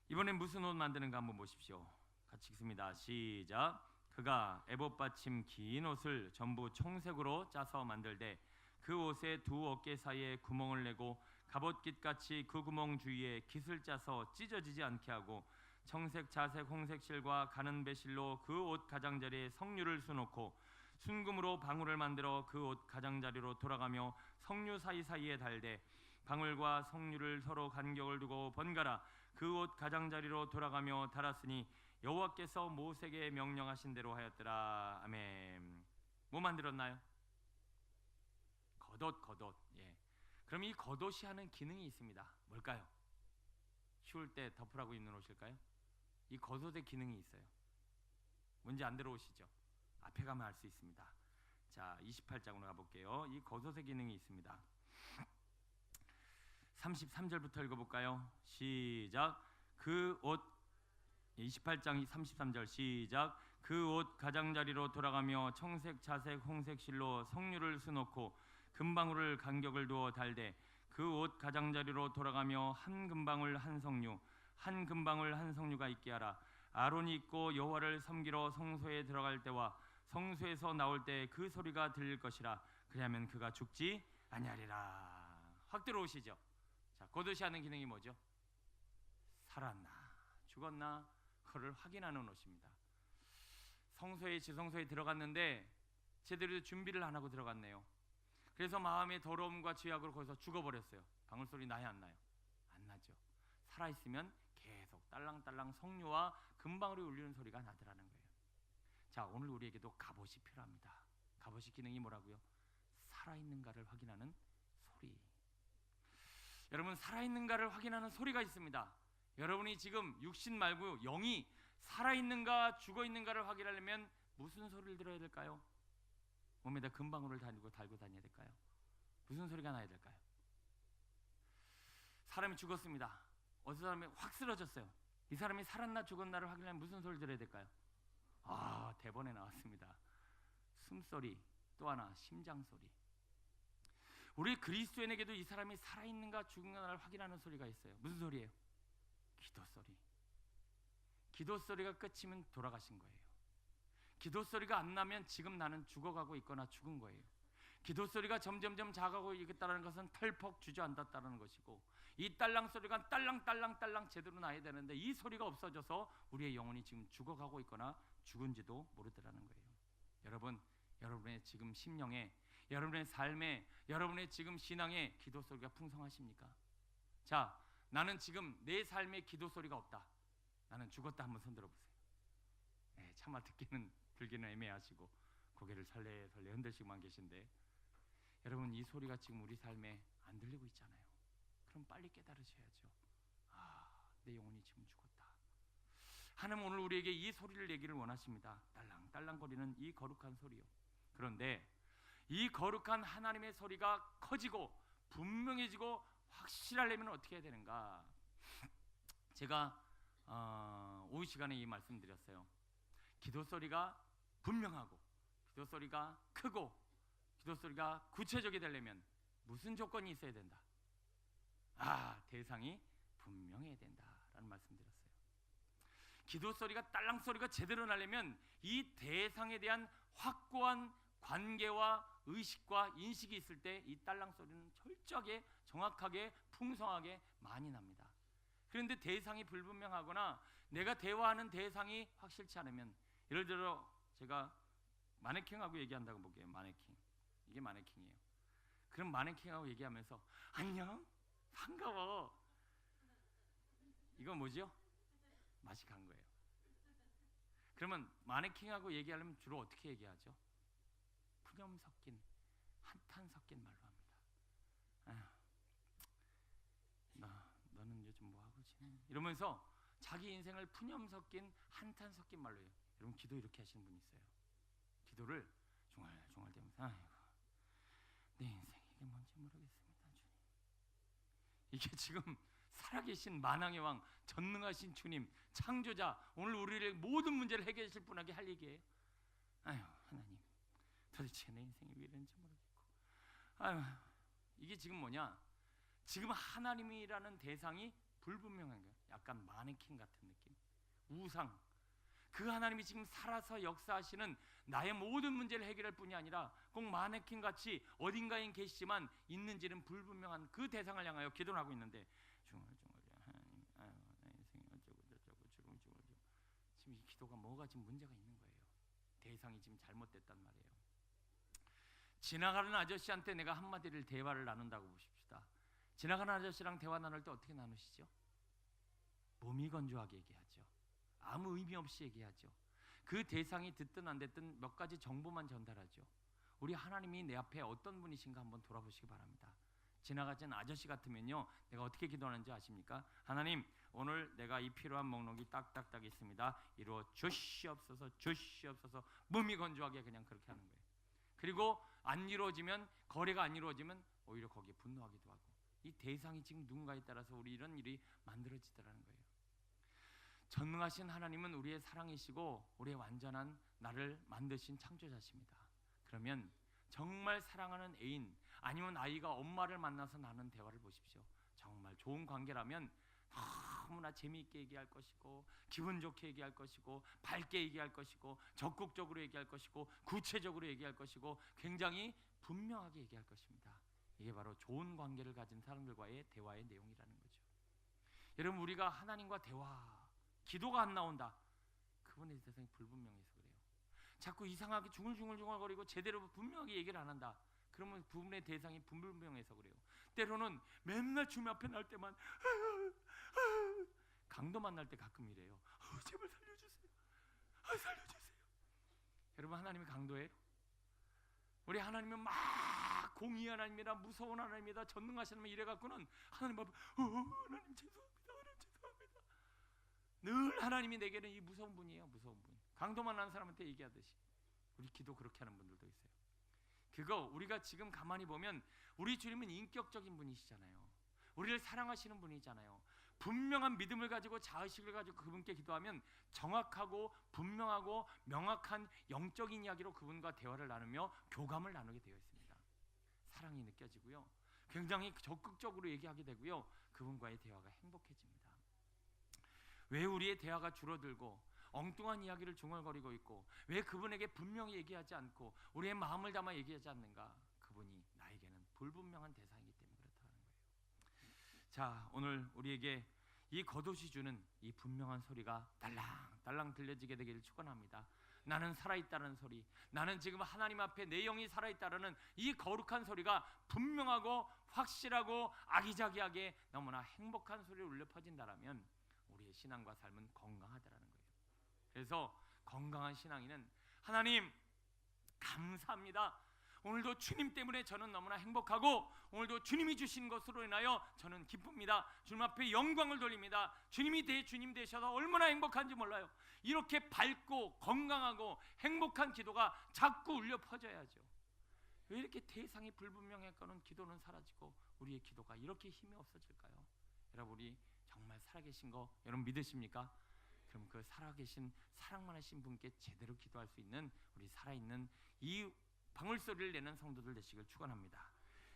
이번엔 무슨 옷 만드는가 한번 보십시오. 같이 읽습니다. 시작. 그가 에봇 받침 긴 옷을 전부 청색으로 짜서 만들되 그 옷의 두 어깨 사이에 구멍을 내고 갑옷깃같이 그 구멍 주위에 깃을 짜서 찢어지지 않게 하고 청색, 자색, 홍색 실과 가는 배실로 그 옷 가장자리에 석류를 수놓고 순금으로 방울을 만들어 그 옷 가장자리로 돌아가며 석류 사이사이에 달되 방울과 석류를 서로 간격을 두고 번갈아 그 옷 가장자리로 돌아가며 달았으니 여호와께서 모세에게 명령하신 대로 하였더라. 아멘. 뭐 만들었나요? 겉옷. 예. 그럼 이 겉옷이 하는 기능이 있습니다. 뭘까요? 추울 때 덮으라고 입는 옷일까요? 이 겉옷의 기능이 있어요. 문제 안 들어오시죠? 앞에 가면 알 수 있습니다. 자, 28장으로 가볼게요. 이 겉옷의 기능이 있습니다. 33절부터 읽어볼까요? 시작. 그 옷 28장 33절 시작. 그 옷 가장자리로 돌아가며 청색, 자색, 홍색 실로 석류를 수놓고 금방울을 간격을 두어 달되 그 옷 가장자리로 돌아가며 한 금방울 한 석류 한 금방울 한 석류가 있게 하라. 아론이 입고 여호와를 섬기러 성소에 들어갈 때와 성소에서 나올 때 그 소리가 들릴 것이라. 그리하면 그가 죽지 아니하리라. 확 들어오시죠? 자, 겉옷이 하는 기능이 뭐죠? 살았나 죽었나 그를 확인하는 옷입니다. 성소에 지성소에 들어갔는데 제대로 준비를 안 하고 들어갔네요. 그래서 마음의 더러움과 죄악으로 거기서 죽어버렸어요. 방울소리 나요 안 나요? 안 나죠. 살아있으면 계속 딸랑딸랑 석류와 금방울이 울리는 소리가 나더라는 거예요. 자, 오늘 우리에게도 갑옷이 필요합니다. 갑옷의 기능이 뭐라고요? 살아있는가를 확인하는 소리. 여러분, 살아있는가를 확인하는 소리가 있습니다. 여러분이 지금 육신 말고 영이 살아있는가 죽어있는가를 확인하려면 무슨 소리를 들어야 될까요? 몸에다 금방울을 달고 다녀야 될까요? 무슨 소리가 나야 될까요? 사람이 죽었습니다. 어떤 사람이 확 쓰러졌어요. 이 사람이 살았나 죽었나를 확인하려면 무슨 소리를 들어야 될까요? 아, 대본에 나왔습니다. 숨소리, 또 하나 심장소리. 우리 그리스도인에게도 이 사람이 살아있는가 죽은가를 확인하는 소리가 있어요. 무슨 소리예요? 기도소리. 기도소리가 끝이면 돌아가신 거예요. 기도소리가 안 나면 지금 나는 죽어가고 있거나 죽은 거예요. 기도소리가 점점점 작아가고 있다는 것은 털퍽 주저앉았다는 것이고, 이 딸랑 소리가 딸랑딸랑딸랑 제대로 나야 되는데 이 소리가 없어져서 우리의 영혼이 지금 죽어가고 있거나 죽은지도 모르더라는 거예요. 여러분, 여러분의 지금 심령에, 여러분의 삶에, 여러분의 지금 신앙에 기도소리가 풍성하십니까? 자, 나는 지금 내 삶에 기도소리가 없다. 나는 죽었다. 한번 손 들어보세요. 네, 차마 들기는 애매하시고 고개를 설레설레 흔들시고만 계신데, 여러분, 이 소리가 지금 우리 삶에 안 들리고 있잖아요. 그럼 빨리 깨달으셔야죠. 아, 내 영혼이 지금 죽었다. 하나님 오늘 우리에게 이 소리를 내기를 원하십니다. 딸랑딸랑거리는 이 거룩한 소리요. 그런데 이 거룩한 하나님의 소리가 커지고 분명해지고 확실하려면 어떻게 해야 되는가? 제가 오후 시간에 이 말씀드렸어요. 기도소리가 분명하고 기도소리가 크고 기도소리가 구체적이 되려면 무슨 조건이 있어야 된다? 아, 대상이 분명해야 된다라는 말씀드렸어요. 기도소리가 딸랑소리가 제대로 나려면 이 대상에 대한 확고한 관계와 의식과 인식이 있을 때 이 딸랑소리는 철저하게 정확하게 풍성하게 많이 납니다. 그런데 대상이 불분명하거나 내가 대화하는 대상이 확실치 않으면, 예를 들어 제가 마네킹하고 얘기한다고 볼게요. 마네킹, 이게 마네킹이에요. 그럼 마네킹하고 얘기하면서 안녕, 반가워, 이건 뭐죠? 맛이 간 거예요. 그러면 마네킹하고 얘기하려면 주로 어떻게 얘기하죠? 푸념 섞인, 한탄 섞인 말로 합니다. 아휴, 너는 요즘 뭐 하고 지내? 이러면서 자기 인생을 푸념 섞인, 한탄 섞인 말로 해요. 여러분, 기도 이렇게 하시는 분 있어요. 기도를 중얼중얼대면서 아이고, 내 인생 이게 뭔지 모르겠습니다, 주님. 이게 지금 살아계신 만왕의 왕, 전능하신 주님, 창조자, 오늘 우리의 모든 문제를 해결해 줄 분에게 할 얘기예요. 아유, 하나님, 도대체 내 인생이 왜 이런지 모르겠고, 아유, 이게 지금 뭐냐? 지금 하나님이라는 대상이 불분명한 거예요. 약간 마네킹 같은 느낌, 우상. 그 하나님이 지금 살아서 역사하시는 나의 모든 문제를 해결할 뿐이 아니라 꼭 마네킹 같이 어딘가에 계시지만 있는지는 불분명한 그 대상을 향하여 기도를 하고 있는데, 중얼중얼 하나님, 아유, 내 인생이 어쩌고 저쩌고 중얼중얼. 지금 이 기도가 뭐가 지금 문제가 있는 거예요. 대상이 지금 잘못됐단 말이에요. 지나가는 아저씨한테 내가 한마디를 대화를 나눈다고 보십시다. 지나가는 아저씨랑 대화 나눌 때 어떻게 나누시죠? 몸이 건조하게 얘기하죠. 아무 의미 없이 얘기하죠. 그 대상이 듣든 안 듣든 몇 가지 정보만 전달하죠. 우리 하나님이 내 앞에 어떤 분이신가 한번 돌아보시기 바랍니다. 지나가는 아저씨 같으면요, 내가 어떻게 기도하는지 아십니까? 하나님, 오늘 내가 이 필요한 목록이 딱딱딱 있습니다. 이루어 주시옵소서, 주시옵소서. 몸이 건조하게 그냥 그렇게 하는 거예요. 그리고 안 이루어지면, 거래가 안 이루어지면 오히려 거기에 분노하기도 하고, 이 대상이 지금 누군가에 따라서 우리 이런 일이 만들어지더라는 거예요. 전능하신 하나님은 우리의 사랑이시고 우리의 완전한 나를 만드신 창조자십니다. 그러면 정말 사랑하는 애인, 아니면 아이가 엄마를 만나서 나눈 대화를 보십시오. 정말 좋은 관계라면 너무나 재미있게 얘기할 것이고, 기분 좋게 얘기할 것이고, 밝게 얘기할 것이고, 적극적으로 얘기할 것이고, 구체적으로 얘기할 것이고, 굉장히 분명하게 얘기할 것입니다. 이게 바로 좋은 관계를 가진 사람들과의 대화의 내용이라는 거죠. 여러분, 우리가 하나님과 대화, 기도가 안 나온다. 그분의 대상이 불분명해서 그래요. 자꾸 이상하게 중얼중얼거리고 제대로 분명하게 얘기를 안 한다. 그러면 그분의 대상이 불분명해서 그래요. 때로는 맨날 주님 앞에 날 때만 강도 만날 때 가끔 이래요. 제발 살려주세요. 살려주세요. 여러분, 하나님이 강도예요? 우리 하나님은 막 공의 하나님이다, 무서운 하나님이다, 전능하신 하나님 이래갖고는 하나님 앞에 하나님 죄송합니다, 하나님 죄송합니다. 늘 하나님이 내게는 이 무서운 분이에요. 무서운 분. 강도 만난 사람한테 얘기하듯이 우리 기도 그렇게 하는 분들도 있어요. 그거 우리가 지금 가만히 보면 우리 주님은 인격적인 분이시잖아요. 우리를 사랑하시는 분이잖아요. 분명한 믿음을 가지고 자의식을 가지고 그분께 기도하면 정확하고 분명하고 명확한 영적인 이야기로 그분과 대화를 나누며 교감을 나누게 되어 있습니다. 사랑이 느껴지고요, 굉장히 적극적으로 얘기하게 되고요, 그분과의 대화가 행복해집니다. 왜 우리의 대화가 줄어들고 엉뚱한 이야기를 중얼거리고 있고, 왜 그분에게 분명히 얘기하지 않고 우리의 마음을 담아 얘기하지 않는가? 그분이 나에게는 불분명한 대상이기 때문에 그렇다는 거예요. 자, 오늘 우리에게 이 겉옷이 주는 이 분명한 소리가 달랑달랑 들려지게 되기를 축원합니다. 나는 살아있다는 소리, 나는 지금 하나님 앞에 내 영이 살아있다는 이 거룩한 소리가 분명하고 확실하고 아기자기하게 너무나 행복한 소리로 울려 퍼진다라면 우리의 신앙과 삶은 건강하다라는 거예요. 그래서 건강한 신앙인은 하나님 감사합니다. 오늘도 주님 때문에 저는 너무나 행복하고, 오늘도 주님이 주신 것으로 인하여 저는 기쁩니다. 주님 앞에 영광을 돌립니다. 주님이 주님 되셔서 얼마나 행복한지 몰라요. 이렇게 밝고 건강하고 행복한 기도가 자꾸 울려 퍼져야죠. 왜 이렇게 대상이 불분명했거는 기도는 사라지고 우리의 기도가 이렇게 힘이 없어질까요? 여러분, 우리 정말 살아계신 거 여러분 믿으십니까? 그럼 그 살아계신 사랑만 하신 분께 제대로 기도할 수 있는 우리 살아있는 이 방울소리를 내는 성도들 되시길 축원합니다.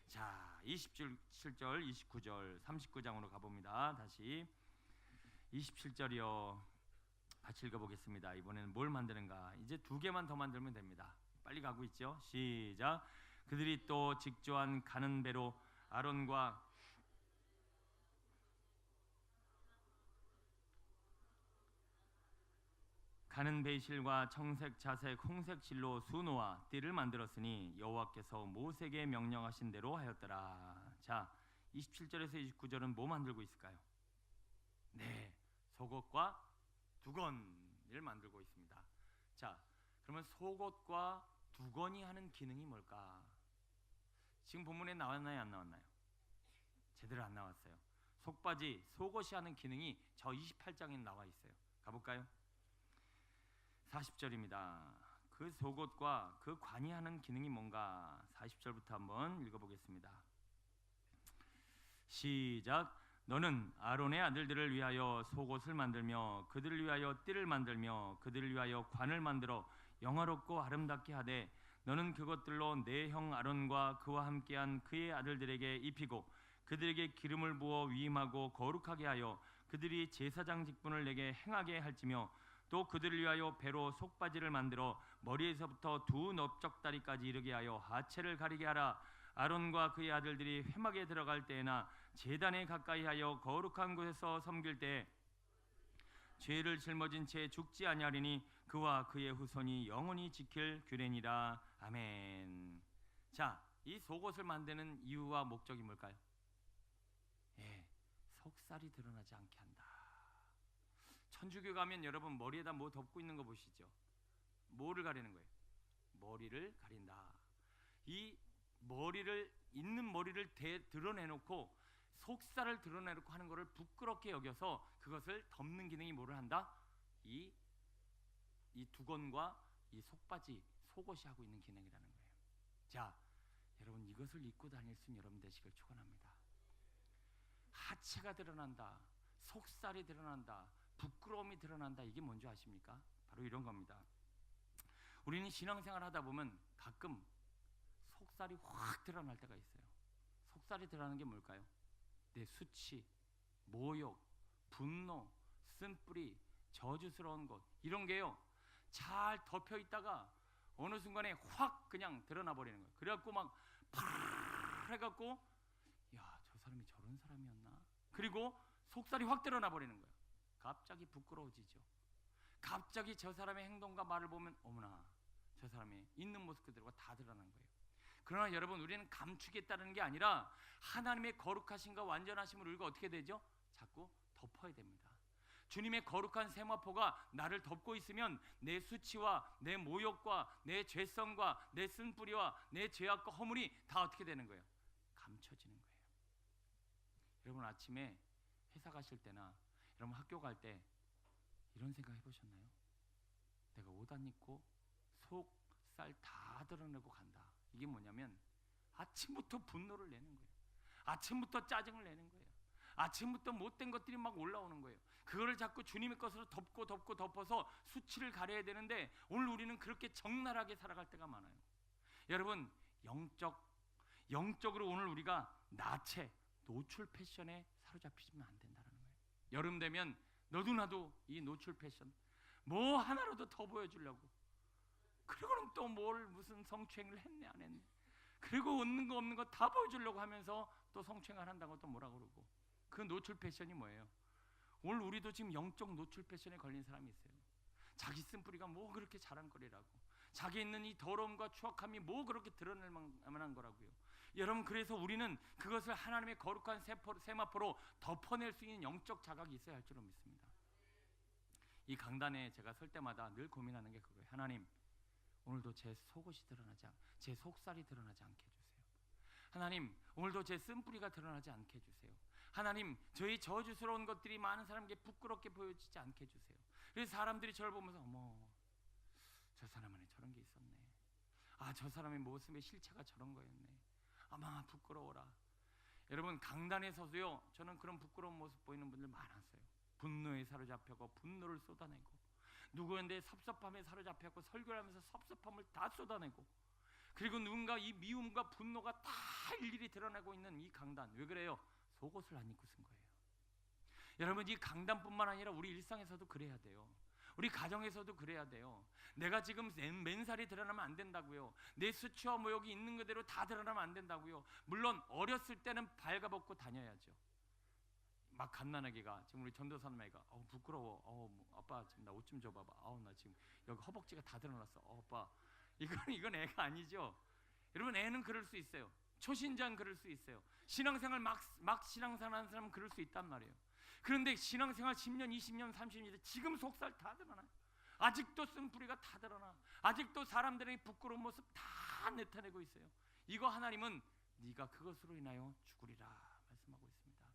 자, 27절, 29절, 39장으로 가봅니다. 다시 27절이요. 같이 읽어보겠습니다. 이번에는 뭘 만드는가? 이제 2개만 더 만들면 됩니다. 빨리 가고 있죠? 시작. 그들이 또 직조한 가는 배로 아론과 가는 배실과 청색, 자색, 홍색 실로 수노와 띠를 만들었으니 여호와께서 모세에게 명령하신 대로 하였더라. 자, 27절에서 29절은 뭐 만들고 있을까요? 네, 속옷과 두건을 만들고 있습니다. 자, 그러면 속옷과 두건이 하는 기능이 뭘까? 지금 본문에 나왔나요, 안 나왔나요? 제대로 안 나왔어요. 속바지, 속옷이 하는 기능이 저 28장에 나와 있어요. 가볼까요? 40절입니다. 그 속옷과 그 관이 하는 기능이 뭔가 40절부터 한번 읽어보겠습니다. 시작. 너는 아론의 아들들을 위하여 속옷을 만들며 그들을 위하여 띠를 만들며 그들을 위하여 관을 만들어 영화롭고 아름답게 하되 너는 그것들로 내 형 아론과 그와 함께한 그의 아들들에게 입히고 그들에게 기름을 부어 위임하고 거룩하게 하여 그들이 제사장 직분을 내게 행하게 할지며 또 그들을 위하여 배로 속바지를 만들어 머리에서부터 두 넓적다리까지 이르게 하여 하체를 가리게 하라. 아론과 그의 아들들이 회막에 들어갈 때에나 제단에 가까이 하여 거룩한 곳에서 섬길 때 죄를 짊어진 채 죽지 아니하리니 그와 그의 후손이 영원히 지킬 규례니라. 아멘. 자, 이 속옷을 만드는 이유와 목적이 뭘까요? 예, 속살이 드러나지 않게 한다. 천주교 가면 여러분 머리에다 뭐 덮고 있는 거 보시죠? 뭐를 가리는 거예요? 머리를 가린다. 이 머리를 있는 머리를 드러내놓고 속살을 드러내놓고 하는 것을 부끄럽게 여겨서 그것을 덮는 기능이 뭐를 한다? 이 두건과 이 속바지, 속옷이 하고 있는 기능이라는 거예요. 자, 여러분 이것을 입고 다닐 수 있는 여러분 되시길 축원합니다. 하체가 드러난다, 속살이 드러난다, 부끄러움이 드러난다. 이게 뭔지 아십니까? 바로 이런 겁니다. 우리는 신앙생활 하다 보면 가끔 속살이 확 드러날 때가 있어요. 속살이 드러나는 게 뭘까요? 내 수치, 모욕, 분노, 쓴뿌리, 저주스러운 것, 이런 게요 잘 덮여 있다가 어느 순간에 확 그냥 드러나 버리는 거예요. 그래갖고 막 파르르 해갖고 야, 저 사람이 저런 사람이었나? 그리고 속살이 확 드러나 버리는 거예요. 갑자기 부끄러워지죠. 갑자기 저 사람의 행동과 말을 보면 어머나, 저 사람의 있는 모습 그대로가 다 드러난 거예요. 그러나 여러분, 우리는 감추겠다는 게 아니라 하나님의 거룩하심과 완전하심을 우리가 어떻게 되죠? 자꾸 덮어야 됩니다. 주님의 거룩한 세마포가 나를 덮고 있으면 내 수치와 내 모욕과 내 죄성과 내 쓴뿌리와 내 죄악과 허물이 다 어떻게 되는 거예요? 감춰지는 거예요. 여러분 아침에 회사 가실 때나 여러분 학교 갈 때 이런 생각 해보셨나요? 내가 옷 안 입고 속살 다 드러내고 간다. 이게 뭐냐면 아침부터 분노를 내는 거예요. 아침부터 짜증을 내는 거예요. 아침부터 못된 것들이 막 올라오는 거예요. 그거를 자꾸 주님의 것으로 덮어서 수치를 가려야 되는데 오늘 우리는 그렇게 적나라하게 살아갈 때가 많아요. 여러분 영적으로 오늘 우리가 나체, 노출 패션에 사로잡히면 안 된다는 거예요. 여름 되면 너도 나도 이 노출 패션 뭐 하나라도 더 보여주려고, 그리고는 또 뭘 무슨 성추행을 했네 안 했네, 그리고 얻는 거 없는 거 다 보여주려고 하면서 또 성추행을 한다고 또 뭐라 그러고, 그 노출 패션이 뭐예요? 오늘 우리도 지금 영적 노출 패션에 걸린 사람이 있어요. 자기 쓴뿌리가 뭐 그렇게 자랑거리라고, 자기 있는 이 더러움과 추악함이 뭐 그렇게 드러낼 만한 거라고요. 여러분, 그래서 우리는 그것을 하나님의 거룩한 세마포로 덮어낼 수 있는 영적 자각이 있어야 할 줄로 믿습니다. 이 강단에 제가 설 때마다 늘 고민하는 게 그거예요. 하나님, 오늘도 제 속옷이 제 속살이 드러나지 않게 해주세요. 하나님, 오늘도 제 쓴뿌리가 드러나지 않게 해주세요. 하나님, 저희 저주스러운 것들이 많은 사람에게 부끄럽게 보여지지 않게 해주세요. 그래서 사람들이 저를 보면서 어머, 저 사람 안에 저런 게 있었네. 아, 저 사람의 모습의 실체가 저런 거였네. 아마 부끄러워라. 여러분, 강단에 서도요 저는 그런 부끄러운 모습 보이는 분들 많았어요. 분노에 사로잡혀고 분노를 쏟아내고, 누구한테 섭섭함에 사로잡혔고 설교를 하면서 섭섭함을 다 쏟아내고, 그리고 누군가 이 미움과 분노가 다 일일이 드러나고 있는 이 강단. 왜 그래요? 속옷을 안 입고 쓴 거예요. 여러분, 이 강단뿐만 아니라 우리 일상에서도 그래야 돼요. 우리 가정에서도 그래야 돼요. 내가 지금 맨살이 드러나면 안 된다고요. 내 수치와 모욕이 있는 그대로 다 드러나면 안 된다고요. 물론 어렸을 때는 발가벗고 다녀야죠. 막 갓난아기가, 지금 우리 전도사님아이가 부끄러워, 아빠 지금 나 옷 좀 줘봐봐, 나 지금 여기 허벅지가 다 드러났어, 아빠. 이건 애가 아니죠. 여러분, 애는 그럴 수 있어요. 초신자는 그럴 수 있어요. 신앙생활 막 신앙생활하는 사람은 그럴 수 있단 말이에요. 그런데 신앙생활 10년, 20년, 30년 지금 속살 다 드러나요. 아직도 쓴뿌리가 다 드러나, 아직도 사람들의 부끄러운 모습 다 나타내고 있어요. 이거 하나님은 네가 그것으로 인하여 죽으리라 말씀하고 있습니다.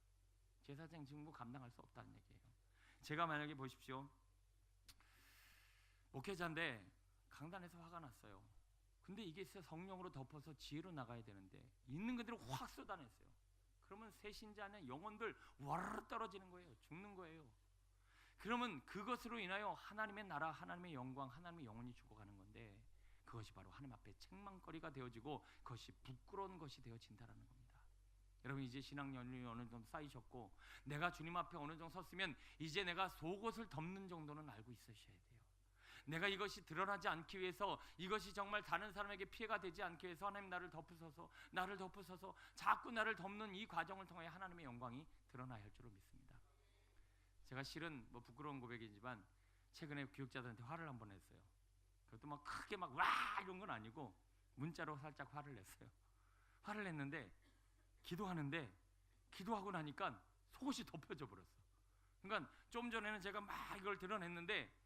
제사장 직무 감당할 수 없다는 얘기예요. 제가 만약에 보십시오, 목회자인데 강단에서 화가 났어요. 근데 이게 성령으로 덮어서 지혜로 나가야 되는데 있는 그대로 확 쏟아냈어요. 그러면 새신자는 영혼들 와르르 떨어지는 거예요. 죽는 거예요. 그러면 그것으로 인하여 하나님의 나라, 하나님의 영광, 하나님의 영혼이 죽어가는 건데, 그것이 바로 하나님 앞에 책망거리가 되어지고 그것이 부끄러운 것이 되어진다는 겁니다. 여러분, 이제 신앙 연륜이 어느 정도 쌓이셨고 내가 주님 앞에 어느 정도 섰으면 이제 내가 속옷을 덮는 정도는 알고 있으셔야 돼요. 내가 이것이 드러나지 않기 위해서, 이것이 정말 다른 사람에게 피해가 되지 않기 위해서 하나님 나를 덮으셔서 자꾸 나를 덮는 이 과정을 통해 하나님의 영광이 드러나야 할 줄로 믿습니다. 제가 실은 부끄러운 고백이지만 최근에 교육자들한테 화를 한번 냈어요. 그것도 막 크게 막 와 이런 건 아니고 문자로 살짝 화를 냈어요. 화를 냈는데 기도하는데 기도하고 나니까 속옷이 덮여져 버렸어. 그러니까 좀 전에는 제가 막 이걸 드러냈는데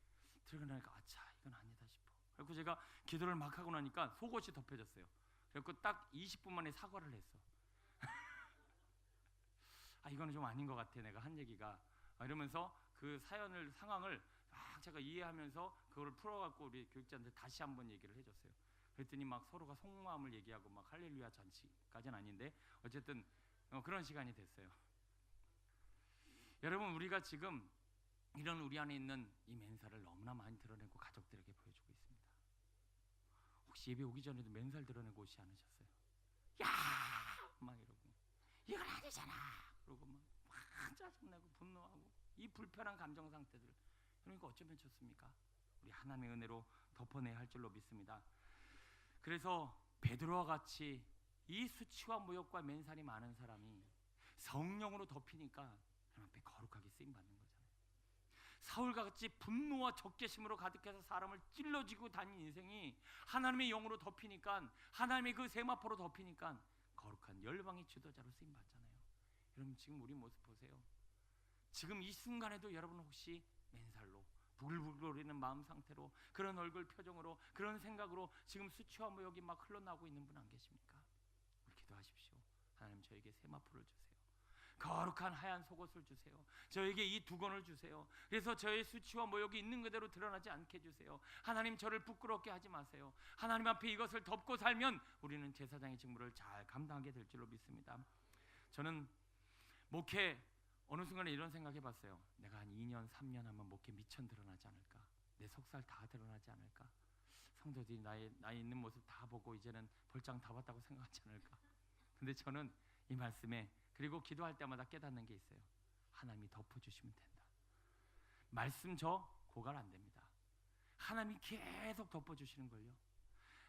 드러나니까 아차 이건 아니다 싶어. 그래서 제가 기도를 막 하고 나니까 속옷이 덮여졌어요. 그래서 딱 20분 만에 사과를 했어. 아 이거는 좀 아닌 것 같아 내가 한 얘기가, 이러면서 그 상황을 막 제가 이해하면서 그걸 풀어갖고 우리 교육자한테 다시 한번 얘기를 해줬어요. 그랬더니 막 서로가 속마음을 얘기하고 막 할렐루야 잔치까지는 아닌데 어쨌든 그런 시간이 됐어요. 여러분, 우리가 지금 이런 우리 안에 있는 이 맨살을 너무나 많이 드러내고 가족들에게 보여주고 있습니다. 혹시 예배 오기 전에도 맨살 드러내고 오지 않으셨어요? 야! 막 이러고 이건 아니잖아! 그러고 막 짜증내고 분노하고 이 불편한 감정 상태들, 그러니까 어쩌면 좋습니까? 우리 하나님의 은혜로 덮어내야 할 줄로 믿습니다. 그래서 베드로와 같이 이 수치와 모욕과 맨살이 많은 사람이 성령으로 덮이니까 하나님 앞에 거룩하게 쓰임받는 거잖아요. 사울과 같이 분노와 적개심으로 가득해서 사람을 찔러지고 다닌 인생이 하나님의 영으로 덮이니까, 하나님의 그 세마포로 덮이니까 거룩한 열방의 지도자로 쓰임받잖아요. 여러분, 지금 우리 모습 보세요. 지금 이 순간에도 여러분 혹시 맨살로 부글부글 거리는 마음 상태로, 그런 얼굴 표정으로, 그런 생각으로 지금 수치와 모욕이 막 흘러나오고 있는 분 안 계십니까? 우리 기도하십시오. 하나님, 저에게 세마포를 주세요. 거룩한 하얀 속옷을 주세요. 저에게 이 두건을 주세요. 그래서 저의 수치와 모욕이 있는 그대로 드러나지 않게 해주세요. 하나님, 저를 부끄럽게 하지 마세요. 하나님 앞에 이것을 덮고 살면 우리는 제사장의 직무를 잘 감당하게 될 줄로 믿습니다. 저는 목회 어느 순간에 이런 생각해봤어요. 내가 한 2년 3년 하면 목회 미천 드러나지 않을까? 내 속살 다 드러나지 않을까? 성도들이 나의 있는 모습 다 보고 이제는 벌장 다 봤다고 생각하지 않을까? 근데 저는 이 말씀에, 그리고 기도할 때마다 깨닫는 게 있어요. 하나님이 덮어주시면 된다. 말씀 저 고갈 안 됩니다. 하나님이 계속 덮어주시는 걸요.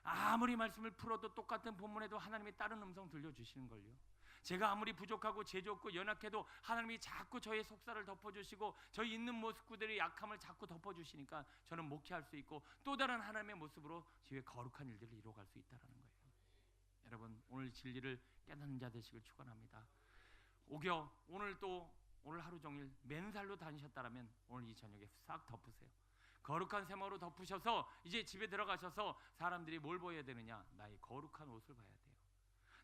아무리 말씀을 풀어도 똑같은 본문에도 하나님이 다른 음성 들려주시는 걸요. 제가 아무리 부족하고 죄졌고 연약해도 하나님이 자꾸 저의 속살을 덮어주시고 저희 있는 모습들의 약함을 자꾸 덮어주시니까 저는 목회할 수 있고 또 다른 하나님의 모습으로 지휘의 거룩한 일들을 이루어갈 수 있다는 거예요. 여러분, 오늘 진리를 깨닫는 자 되시길 축원합니다. 오늘 하루 종일 맨살로 다니셨다라면 오늘 이 저녁에 싹 덮으세요. 거룩한 세마로 덮으셔서 이제 집에 들어가셔서 사람들이 뭘 보여야 되느냐? 나의 거룩한 옷을 봐야 돼요.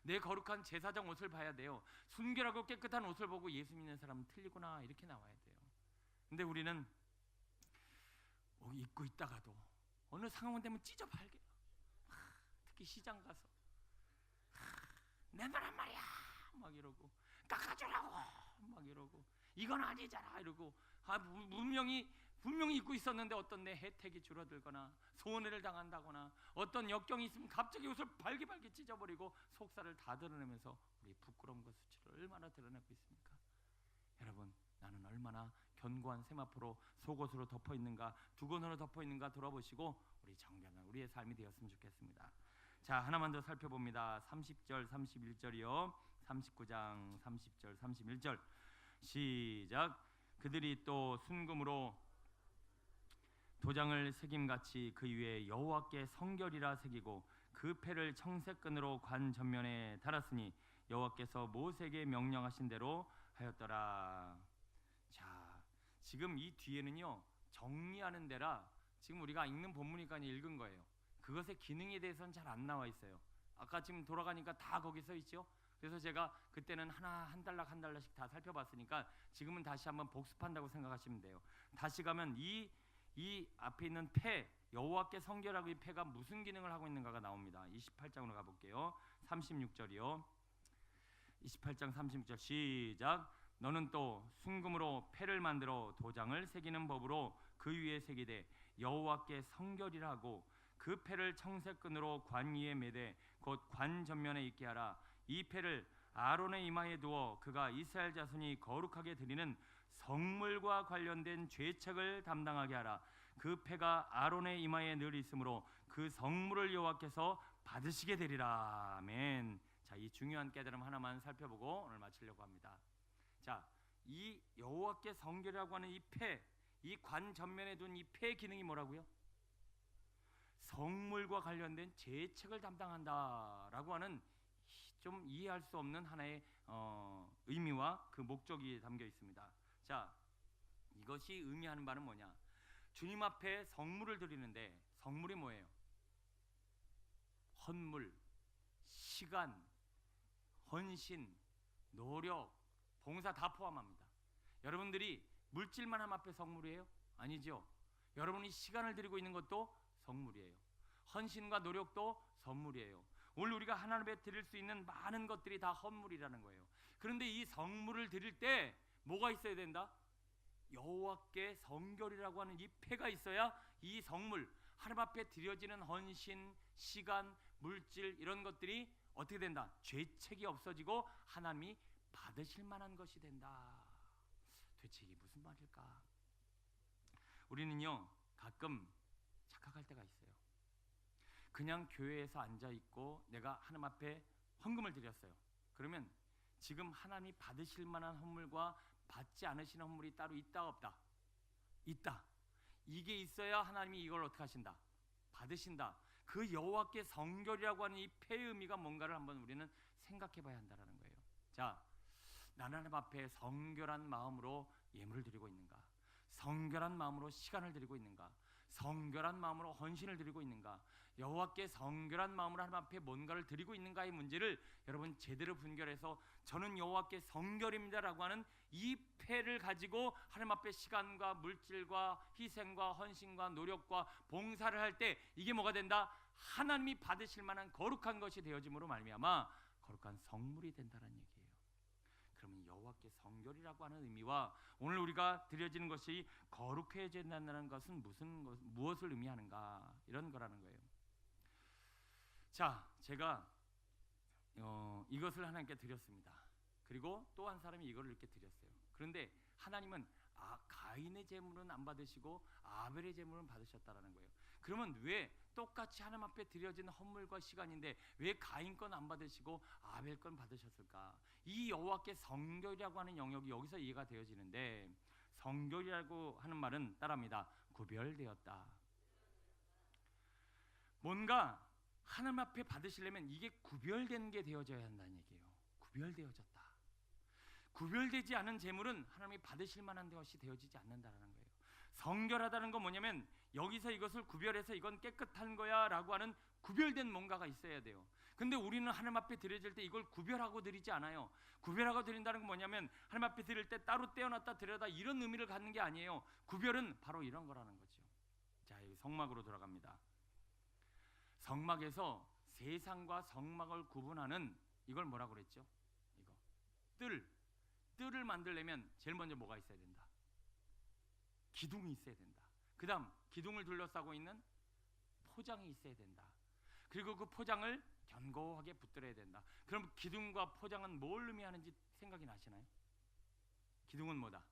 내 거룩한 제사장 옷을 봐야 돼요. 순결하고 깨끗한 옷을 보고 예수 믿는 사람은 틀리구나, 이렇게 나와야 돼요. 근데 우리는 입고 있다가도 어느 상황 되면 찢어발겨요. 특히 시장 가서 내놔란 말이야 막 이러고, 깎아주라고 막 이러고, 이건 아니잖아 이러고, 분명히 입고 있었는데 어떤 내 혜택이 줄어들거나 손해를 당한다거나 어떤 역경이 있으면 갑자기 옷을 발기발기 찢어버리고 속살을 다 드러내면서 우리 부끄러움과 수치를 얼마나 드러내고 있습니까? 여러분, 나는 얼마나 견고한 세마포로 속옷으로 덮어있는가, 두건으로 덮어있는가 돌아보시고 우리 정결한 우리의 삶이 되었으면 좋겠습니다. 자, 하나만 더 살펴봅니다. 30절 31절이요 39장 30절 31절 시작. 그들이 또 순금으로 도장을 새김같이 그 위에 여호와께 성결이라 새기고 그 패를 청색끈으로 관 전면에 달았으니 여호와께서 모세에게 명령하신 대로 하였더라. 자, 지금 이 뒤에는요 정리하는 데라 지금 우리가 읽는 본문이니까 읽은 거예요. 그것의 기능에 대해서는 잘 안 나와 있어요. 아까 지금 돌아가니까 다 거기 써 있죠. 그래서 제가 그때는 하나 한 달락 한 달락씩 다 살펴봤으니까 지금은 다시 한번 복습한다고 생각하시면 돼요. 다시 가면 이 앞에 있는 패, 여호와께 성결하고 이 패가 무슨 기능을 하고 있는가가 나옵니다. 28장으로 가볼게요. 36절이요. 28장 36절 시작. 너는 또 순금으로 패를 만들어 도장을 새기는 법으로 그 위에 새기되 여호와께 성결이라 하고 그 패를 청색끈으로 관 위에 매되 곧 관 전면에 있게 하라. 이 패를 아론의 이마에 두어 그가 이스라엘 자손이 거룩하게 드리는 성물과 관련된 죄책을 담당하게 하라. 그 패가 아론의 이마에 늘 있으므로 그 성물을 여호와께서 받으시게 되리라. 아멘. 자, 이 중요한 깨달음 하나만 살펴보고 오늘 마치려고 합니다. 자, 이 여호와께 성결이라고 하는 이 패, 이 관 전면에 둔 이 패의 기능이 뭐라고요? 성물과 관련된 죄책을 담당한다라고 하는 좀 이해할 수 없는 하나의 의미와 그 목적이 담겨 있습니다. 자, 이것이 의미하는 바는 뭐냐? 주님 앞에 성물을 드리는데 성물이 뭐예요? 헌물, 시간, 헌신, 노력, 봉사 다 포함합니다. 여러분들이 물질만 하나님 앞에 성물이에요? 아니죠. 여러분이 시간을 드리고 있는 것도 성물이에요. 헌신과 노력도 선물이에요. 오늘 우리가 하나님 앞에 드릴 수 있는 많은 것들이 다 헌물이라는 거예요. 그런데 이 성물을 드릴 때 뭐가 있어야 된다? 여호와께 성결이라고 하는 이 패가 있어야 이 성물, 하나님 앞에 드려지는 헌신, 시간, 물질 이런 것들이 어떻게 된다? 죄책이 없어지고 하나님이 받으실 만한 것이 된다. 도대체 이게 무슨 말일까? 우리는요 가끔 착각할 때가 있어요. 그냥 교회에서 앉아있고 내가 하나님 앞에 헌금을 드렸어요. 그러면 지금 하나님이 받으실 만한 헌물과 받지 않으시는 헌물이 따로 있다 없다? 있다. 이게 있어야 하나님이 이걸 어떻게 하신다? 받으신다. 그 여호와께 성결이라고 하는 이 패의 의미가 뭔가를 한번 우리는 생각해 봐야 한다는 거예요. 자, 나는 하나님 앞에 성결한 마음으로 예물을 드리고 있는가? 성결한 마음으로 시간을 드리고 있는가? 성결한 마음으로 헌신을 드리고 있는가? 여호와께 성결한 마음으로 하나님 앞에 뭔가를 드리고 있는가의 문제를 여러분 제대로 분별해서 저는 여호와께 성결입니다라고 하는 이 패를 가지고 하나님 앞에 시간과 물질과 희생과 헌신과 노력과 봉사를 할 때 이게 뭐가 된다? 하나님이 받으실 만한 거룩한 것이 되어짐으로 말미암아 거룩한 성물이 된다는 얘기예요. 그러면 여호와께 성결이라고 하는 의미와 오늘 우리가 드려지는 것이 거룩해진다는 것은 무엇을 의미하는가? 이런 거라는 거예요. 자, 제가 이것을 하나님께 드렸습니다. 그리고 또 한 사람이 이걸 이렇게 드렸어요. 그런데 하나님은 가인의 제물은 안 받으시고 아벨의 제물은 받으셨다라는 거예요. 그러면 왜 똑같이 하나님 앞에 드려진 헌물과 시간인데 왜 가인 건 안 받으시고 아벨 건 받으셨을까? 이 여호와께 성결이라고 하는 영역이 여기서 이해가 되어지는데 성결이라고 하는 말은 따라합니다. 구별되었다. 뭔가 하나님 앞에 받으시려면 이게 구별된 게 되어져야 한다는 얘기예요. 구별되어졌다. 구별되지 않은 제물은 하나님이 받으실 만한 것이 되어지지 않는다는 거예요. 성결하다는 건 뭐냐면 여기서 이것을 구별해서 이건 깨끗한 거야 라고 하는 구별된 뭔가가 있어야 돼요. 근데 우리는 하나님 앞에 드려질 때 이걸 구별하고 드리지 않아요. 구별하고 드린다는 건 뭐냐면 하나님 앞에 드릴 때 따로 떼어놨다 드려다 이런 의미를 갖는 게 아니에요. 구별은 바로 이런 거라는 거죠. 자, 여기 성막으로 돌아갑니다. 성막에서 세상과 성막을 구분하는 이걸 뭐라고 그랬죠? 이거 뜰을 만들려면 제일 먼저 뭐가 있어야 된다? 기둥이 있어야 된다. 그 다음 기둥을 둘러싸고 있는 포장이 있어야 된다. 그리고 그 포장을 견고하게 붙들어야 된다. 그럼 기둥과 포장은 뭘 의미하는지 생각이 나시나요? 기둥은 뭐다?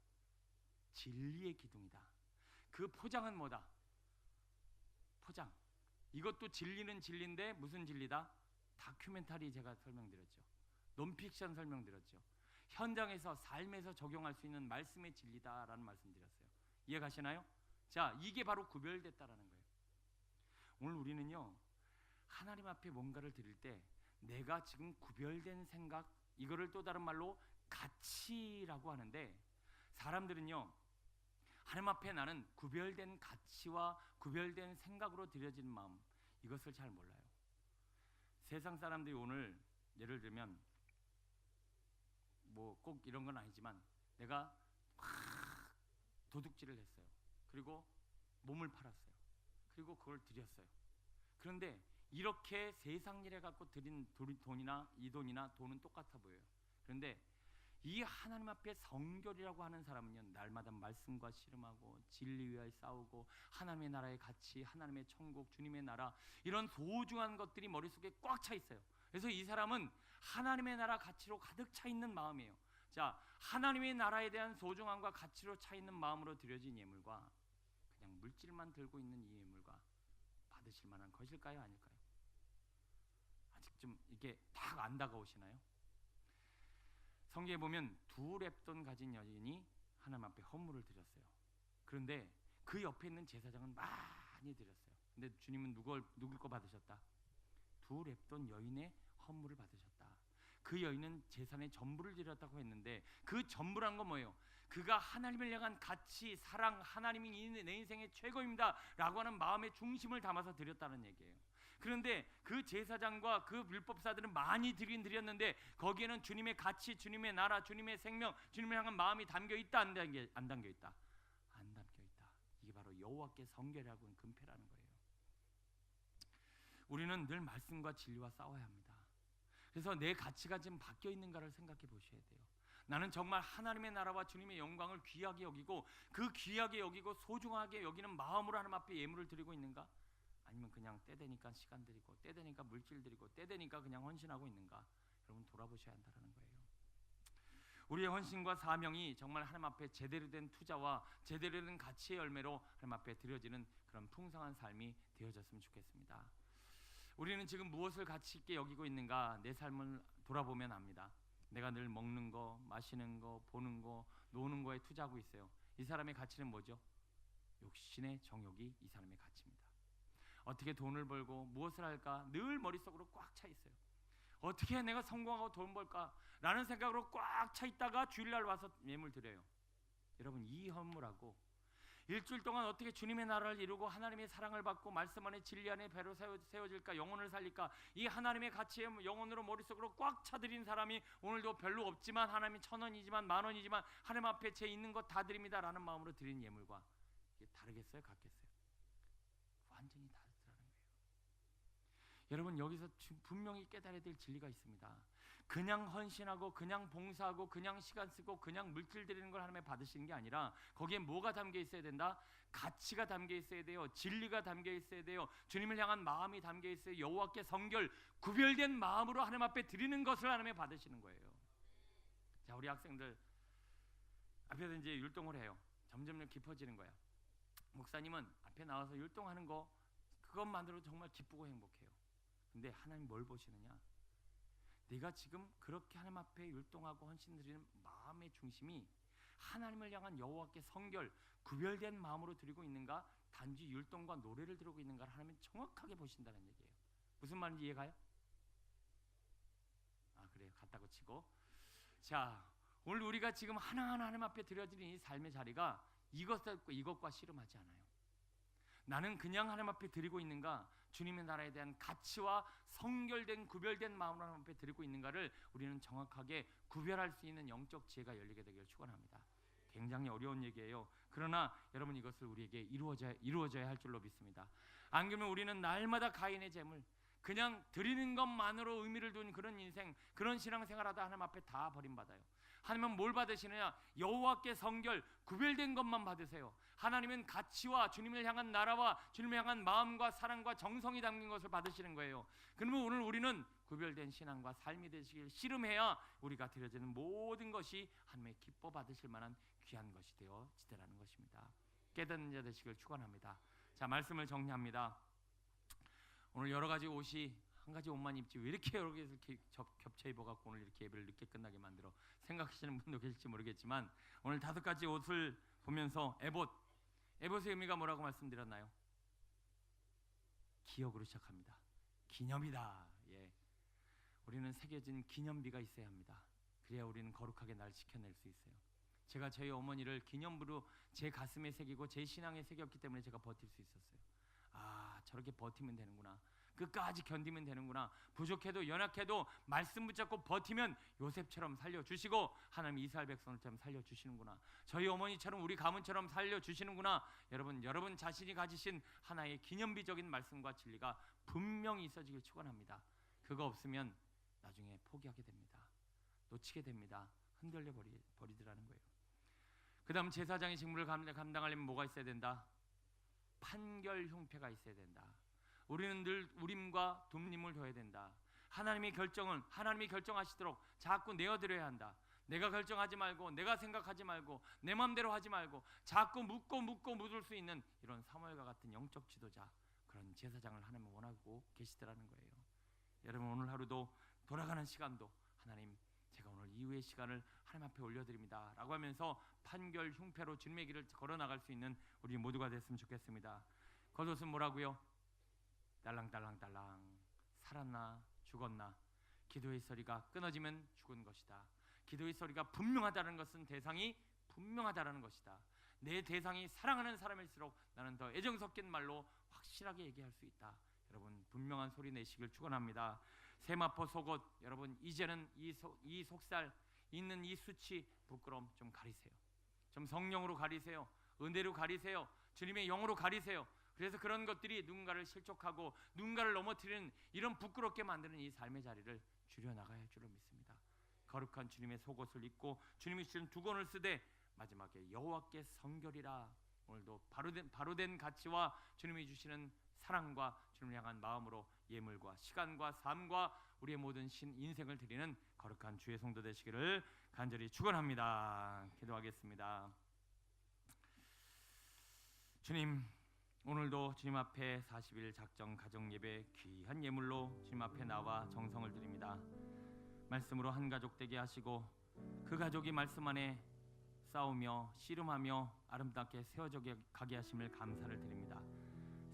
진리의 기둥이다. 그 포장은 뭐다? 포장. 이것도 진리는 진리인데 무슨 진리다? 다큐멘터리 제가 설명드렸죠. 논픽션 설명드렸죠. 현장에서 삶에서 적용할 수 있는 말씀의 진리다라는 말씀드렸어요. 이해가시나요? 자, 이게 바로 구별됐다라는 거예요. 오늘 우리는요 하나님 앞에 뭔가를 드릴 때 내가 지금 구별된 생각, 이거를 또 다른 말로 가치라고 하는데 사람들은요 하나님 앞에 나는 구별된 가치와 구별된 생각으로 드려지는 마음, 이것을 잘 몰라요. 세상 사람들이 오늘 예를 들면 뭐 꼭 이런 건 아니지만 내가 막 도둑질을 했어요. 그리고 몸을 팔았어요. 그리고 그걸 드렸어요. 그런데 이렇게 세상 일에 갖고 드린 돈이나 이 돈이나 돈은 똑같아 보여요. 그런데 이 하나님 앞에 성결이라고 하는 사람은요, 날마다 말씀과 씨름하고 진리 위하여 싸우고 하나님의 나라의 가치, 하나님의 천국, 주님의 나라, 이런 소중한 것들이 머릿속에 꽉 차 있어요. 그래서 이 사람은 하나님의 나라 가치로 가득 차 있는 마음이에요. 자, 하나님의 나라에 대한 소중함과 가치로 차 있는 마음으로 드려진 예물과 그냥 물질만 들고 있는 이 예물과 받으실 만한 것일까요, 아닐까요? 아직 좀 이게 딱 안 다가오시나요? 성경에 보면 두 렙돈 가진 여인이 하나님 앞에 헌물을 드렸어요. 그런데 그 옆에 있는 제사장은 많이 드렸어요. 근데 주님은 누굴 거 받으셨다? 두 렙돈 여인의 헌물을 받으셨다. 그 여인은 재산의 전부를 드렸다고 했는데 그 전부란 건 뭐예요? 그가 하나님을 향한 가치, 사랑, 하나님이 내 인생의 최고입니다 라고 하는 마음의 중심을 담아서 드렸다는 얘기예요. 그런데 그 제사장과 그 율법사들은 많이 드렸는데 거기에는 주님의 가치, 주님의 나라, 주님의 생명, 주님을 향한 마음이 담겨 있다, 안 담겨 있다? 안 담겨 있다. 이게 바로 여호와께 성결하고 금패라는 거예요. 우리는 늘 말씀과 진리와 싸워야 합니다. 그래서 내 가치가 지금 바뀌어 있는가를 생각해 보셔야 돼요. 나는 정말 하나님의 나라와 주님의 영광을 귀하게 여기고 그 귀하게 여기고 소중하게 여기는 마음으로 하나님 앞에 예물을 드리고 있는가? 아니면 그냥 때 되니까 시간 드리고 때 되니까 물질 드리고 때 되니까 그냥 헌신하고 있는가? 여러분 돌아보셔야 한다는 거예요. 우리의 헌신과 사명이 정말 하나님 앞에 제대로 된 투자와 제대로 된 가치의 열매로 하나님 앞에 드려지는 그런 풍성한 삶이 되어졌으면 좋겠습니다. 우리는 지금 무엇을 가치 있게 여기고 있는가? 내 삶을 돌아보면 압니다. 내가 늘 먹는 거, 마시는 거, 보는 거, 노는 거에 투자하고 있어요. 이 사람의 가치는 뭐죠? 육신의 정욕이 이 사람의 가치입니다. 어떻게 돈을 벌고 무엇을 할까? 늘 머릿속으로 꽉 차 있어요. 어떻게 내가 성공하고 돈 벌까? 라는 생각으로 꽉 차 있다가 주일날 와서 예물 드려요. 여러분, 이 헌물하고 일주일 동안 어떻게 주님의 나라를 이루고 하나님의 사랑을 받고 말씀 안에 진리 안에 배로 세워질까, 영혼을 살릴까, 이 하나님의 가치에 영혼으로 머릿속으로 꽉 차들인 사람이 오늘도 별로 없지만 하나님이 1,000원이지만 10,000원이지만 하나님 앞에 제 있는 것 다 드립니다 라는 마음으로 드린 예물과 이게 다르겠어요? 같겠어요? 완전히 다르더라는 거예요. 여러분, 여기서 분명히 깨달아야 될 진리가 있습니다. 그냥 헌신하고 그냥 봉사하고 그냥 시간 쓰고 그냥 물질 드리는 걸 하나님의 받으시는 게 아니라 거기에 뭐가 담겨 있어야 된다? 가치가 담겨 있어야 돼요. 진리가 담겨 있어야 돼요. 주님을 향한 마음이 담겨 있어요. 여호와께 성결, 구별된 마음으로 하나님 앞에 드리는 것을 하나님의 받으시는 거예요. 자, 우리 학생들 앞에서 이제 율동을 해요. 점점 깊어지는 거야. 목사님은 앞에 나와서 율동하는 거 그것만으로 정말 기쁘고 행복해요. 근데 하나님 뭘 보시느냐? 네가 지금 그렇게 하나님 앞에 율동하고 헌신드리는 마음의 중심이 하나님을 향한 여호와께 성결, 구별된 마음으로 드리고 있는가? 단지 율동과 노래를 드리고 있는가를 하나님은 정확하게 보신다는 얘기예요. 무슨 말인지 이해가요? 아, 그래요. 같다고 치고. 자, 오늘 우리가 지금 하나하나 하나님 앞에 드려지는 이 삶의 자리가 이것과 씨름하지 않아요. 나는 그냥 하나님 앞에 드리고 있는가? 주님의 나라에 대한 가치와 성결된 구별된 마음으로 하나님 앞에 드리고 있는가를 우리는 정확하게 구별할 수 있는 영적 지혜가 열리게 되기를 축원합니다. 굉장히 어려운 얘기예요. 그러나 여러분, 이것을 우리에게 이루어져야 할 줄로 믿습니다. 안 그러면 우리는 날마다 가인의 재물, 그냥 드리는 것만으로 의미를 둔 그런 인생, 그런 신앙생활하다 하나님 앞에 다 버림받아요. 하나님은 뭘 받으시느냐? 여호와께 성결, 구별된 것만 받으세요. 하나님은 가치와 주님을 향한 나라와 주님을 향한 마음과 사랑과 정성이 담긴 것을 받으시는 거예요. 그러면 오늘 우리는 구별된 신앙과 삶이 되시길 씨름해야 우리가 드려지는 모든 것이 하나님의 기뻐 받으실 만한 귀한 것이 되어지더라는 것입니다. 깨닫는 자 되시길 축원합니다. 자, 말씀을 정리합니다. 오늘 여러 가지 옷이 한 가지 옷만 입지 왜 이렇게 여러 개 이렇게 겹쳐 입어갖고 오늘 이렇게 예배를 늦게 끝나게 만들어 생각하시는 분도 계실지 모르겠지만 오늘 5가지 옷을 보면서 에봇의 의미가 뭐라고 말씀드렸나요? 기억으로 시작합니다. 기념이다. 예, 우리는 새겨진 기념비가 있어야 합니다. 그래야 우리는 거룩하게 날 지켜낼 수 있어요. 제가 저희 어머니를 기념부로 제 가슴에 새기고 제 신앙에 새겼기 때문에 제가 버틸 수 있었어요. 아, 저렇게 버티면 되는구나. 끝까지 견디면 되는구나. 부족해도 연약해도 말씀 붙잡고 버티면 요셉처럼 살려주시고 하나님 이스라엘 백성처럼 살려주시는구나. 저희 어머니처럼 우리 가문처럼 살려주시는구나. 여러분 자신이 가지신 하나의 기념비적인 말씀과 진리가 분명히 있어지길 축원합니다. 그거 없으면 나중에 포기하게 됩니다. 놓치게 됩니다. 흔들려 버리더라는 거예요. 그 다음 제사장의 직무를 감당하려면 뭐가 있어야 된다? 판결 흉패가 있어야 된다. 우리는 늘 우림과 둠림을 둬야 된다. 하나님이 결정하시도록 자꾸 내어드려야 한다. 내가 결정하지 말고, 내가 생각하지 말고, 내 마음대로 하지 말고 자꾸 묻고 묻을 수 있는 이런 사무엘과 같은 영적 지도자, 그런 제사장을 하나님은 원하고 계시더라는 거예요. 여러분, 오늘 하루도 돌아가는 시간도 하나님, 제가 오늘 이후의 시간을 하나님 앞에 올려드립니다 라고 하면서 판결 흉패로 주님의 길을 걸어나갈 수 있는 우리 모두가 됐으면 좋겠습니다. 겉옷은 뭐라고요? 딸랑딸랑딸랑. 살았나 죽었나. 기도의 소리가 끊어지면 죽은 것이다. 기도의 소리가 분명하다는 것은 대상이 분명하다는 것이다. 내 대상이 사랑하는 사람일수록 나는 더 애정 섞인 말로 확실하게 얘기할 수 있다. 여러분, 분명한 소리 내시길 축원합니다. 세마포 속옷, 여러분 이제는 이 속살 있는 이 수치, 부끄러움 좀 가리세요. 좀 성령으로 가리세요. 은혜로 가리세요. 주님의 영으로 가리세요. 그래서 그런 것들이 누군가를 실족하고 누군가를 넘어뜨리는 이런 부끄럽게 만드는 이 삶의 자리를 줄여나가야 할 줄로 믿습니다. 거룩한 주님의 속옷을 입고 주님이 주신 두건을 쓰되 마지막에 여호와께 성결이라. 오늘도 바로된 가치와 주님이 주시는 사랑과 주님을 향한 마음으로 예물과 시간과 삶과 우리의 모든 인생을 드리는 거룩한 주의 성도 되시기를 간절히 축원합니다. 기도하겠습니다. 주님, 오늘도 주님 앞에 40일 작정 가정 예배 귀한 예물로 주님 앞에 나와 정성을 드립니다. 말씀으로 한 가족 되게 하시고 그 가족이 말씀 안에 싸우며 씨름하며 아름답게 세워져 가게 하심을 감사를 드립니다.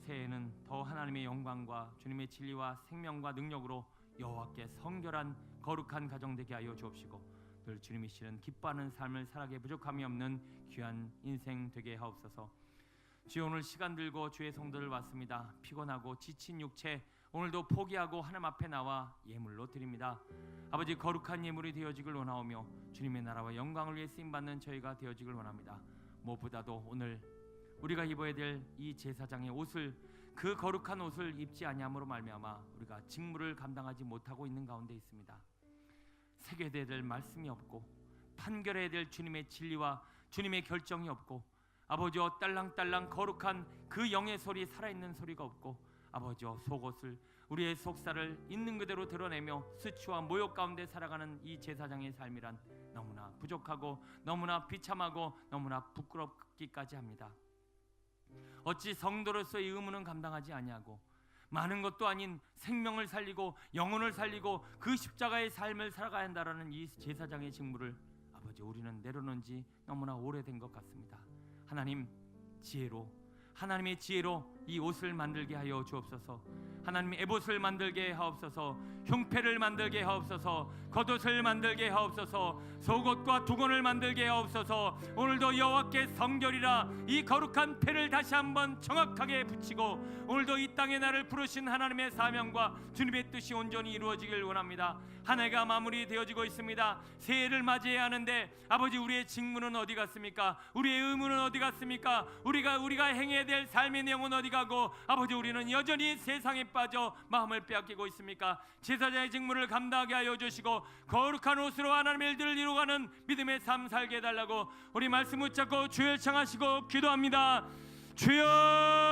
새해에는 더 하나님의 영광과 주님의 진리와 생명과 능력으로 여호와께 성결한 거룩한 가정 되게 하여 주옵시고 늘 주님이 시는 기뻐하는 삶을 살아가게 부족함이 없는 귀한 인생 되게 하옵소서. 주여, 오늘 시간 들고 주의 성도들 왔습니다. 피곤하고 지친 육체 오늘도 포기하고 하나님 앞에 나와 예물로 드립니다. 아버지, 거룩한 예물이 되어지길 원하오며 주님의 나라와 영광을 위해 쓰임받는 저희가 되어지길 원합니다. 무엇보다도 오늘 우리가 입어야 될 이 제사장의 옷을, 그 거룩한 옷을 입지 아니함으로 말미암아 우리가 직무를 감당하지 못하고 있는 가운데 있습니다. 새겨야 될 말씀이 없고 판결해야 될 주님의 진리와 주님의 결정이 없고 아버지여, 딸랑딸랑 거룩한 그 영의 소리, 살아있는 소리가 없고 아버지여, 속옷을, 우리의 속살을 있는 그대로 드러내며 수치와 모욕 가운데 살아가는 이 제사장의 삶이란 너무나 부족하고 너무나 비참하고 너무나 부끄럽기까지 합니다. 어찌 성도로서의 의무는 감당하지 아니하고 많은 것도 아닌 생명을 살리고 영혼을 살리고 그 십자가의 삶을 살아가야 한다라는 이 제사장의 직무를 아버지, 우리는 내려놓은 지 너무나 오래된 것 같습니다. 하나님, 하나님의 지혜로 이 옷을 만들게 하여 주옵소서. 하나님의 에봇을 만들게 하옵소서. 흉패를 만들게 하옵소서. 겉옷을 만들게 하옵소서. 속옷과 두건을 만들게 하옵소서. 오늘도 여호와께 성결이라 이 거룩한 패를 다시 한번 정확하게 붙이고 오늘도 이 땅에 나를 부르신 하나님의 사명과 주님의 뜻이 온전히 이루어지길 원합니다. 한 해가 마무리되어지고 있습니다. 새해를 맞이해야 하는데 아버지, 우리의 직무는 어디 갔습니까? 우리의 의무는 어디 갔습니까? 우리가 행해야 될 삶의 내용은 어디 가고 아버지, 우리는 여전히 세상에 빠져 마음을 빼앗기고 있습니까? 제사장의 직무를 감당하게 하여 주시고 거룩한 옷으로 하나님의 일들을 이루어가는 믿음의 삶 살게 해달라고 우리 말씀 붙잡고 주여 청하시고 기도합니다. 주여.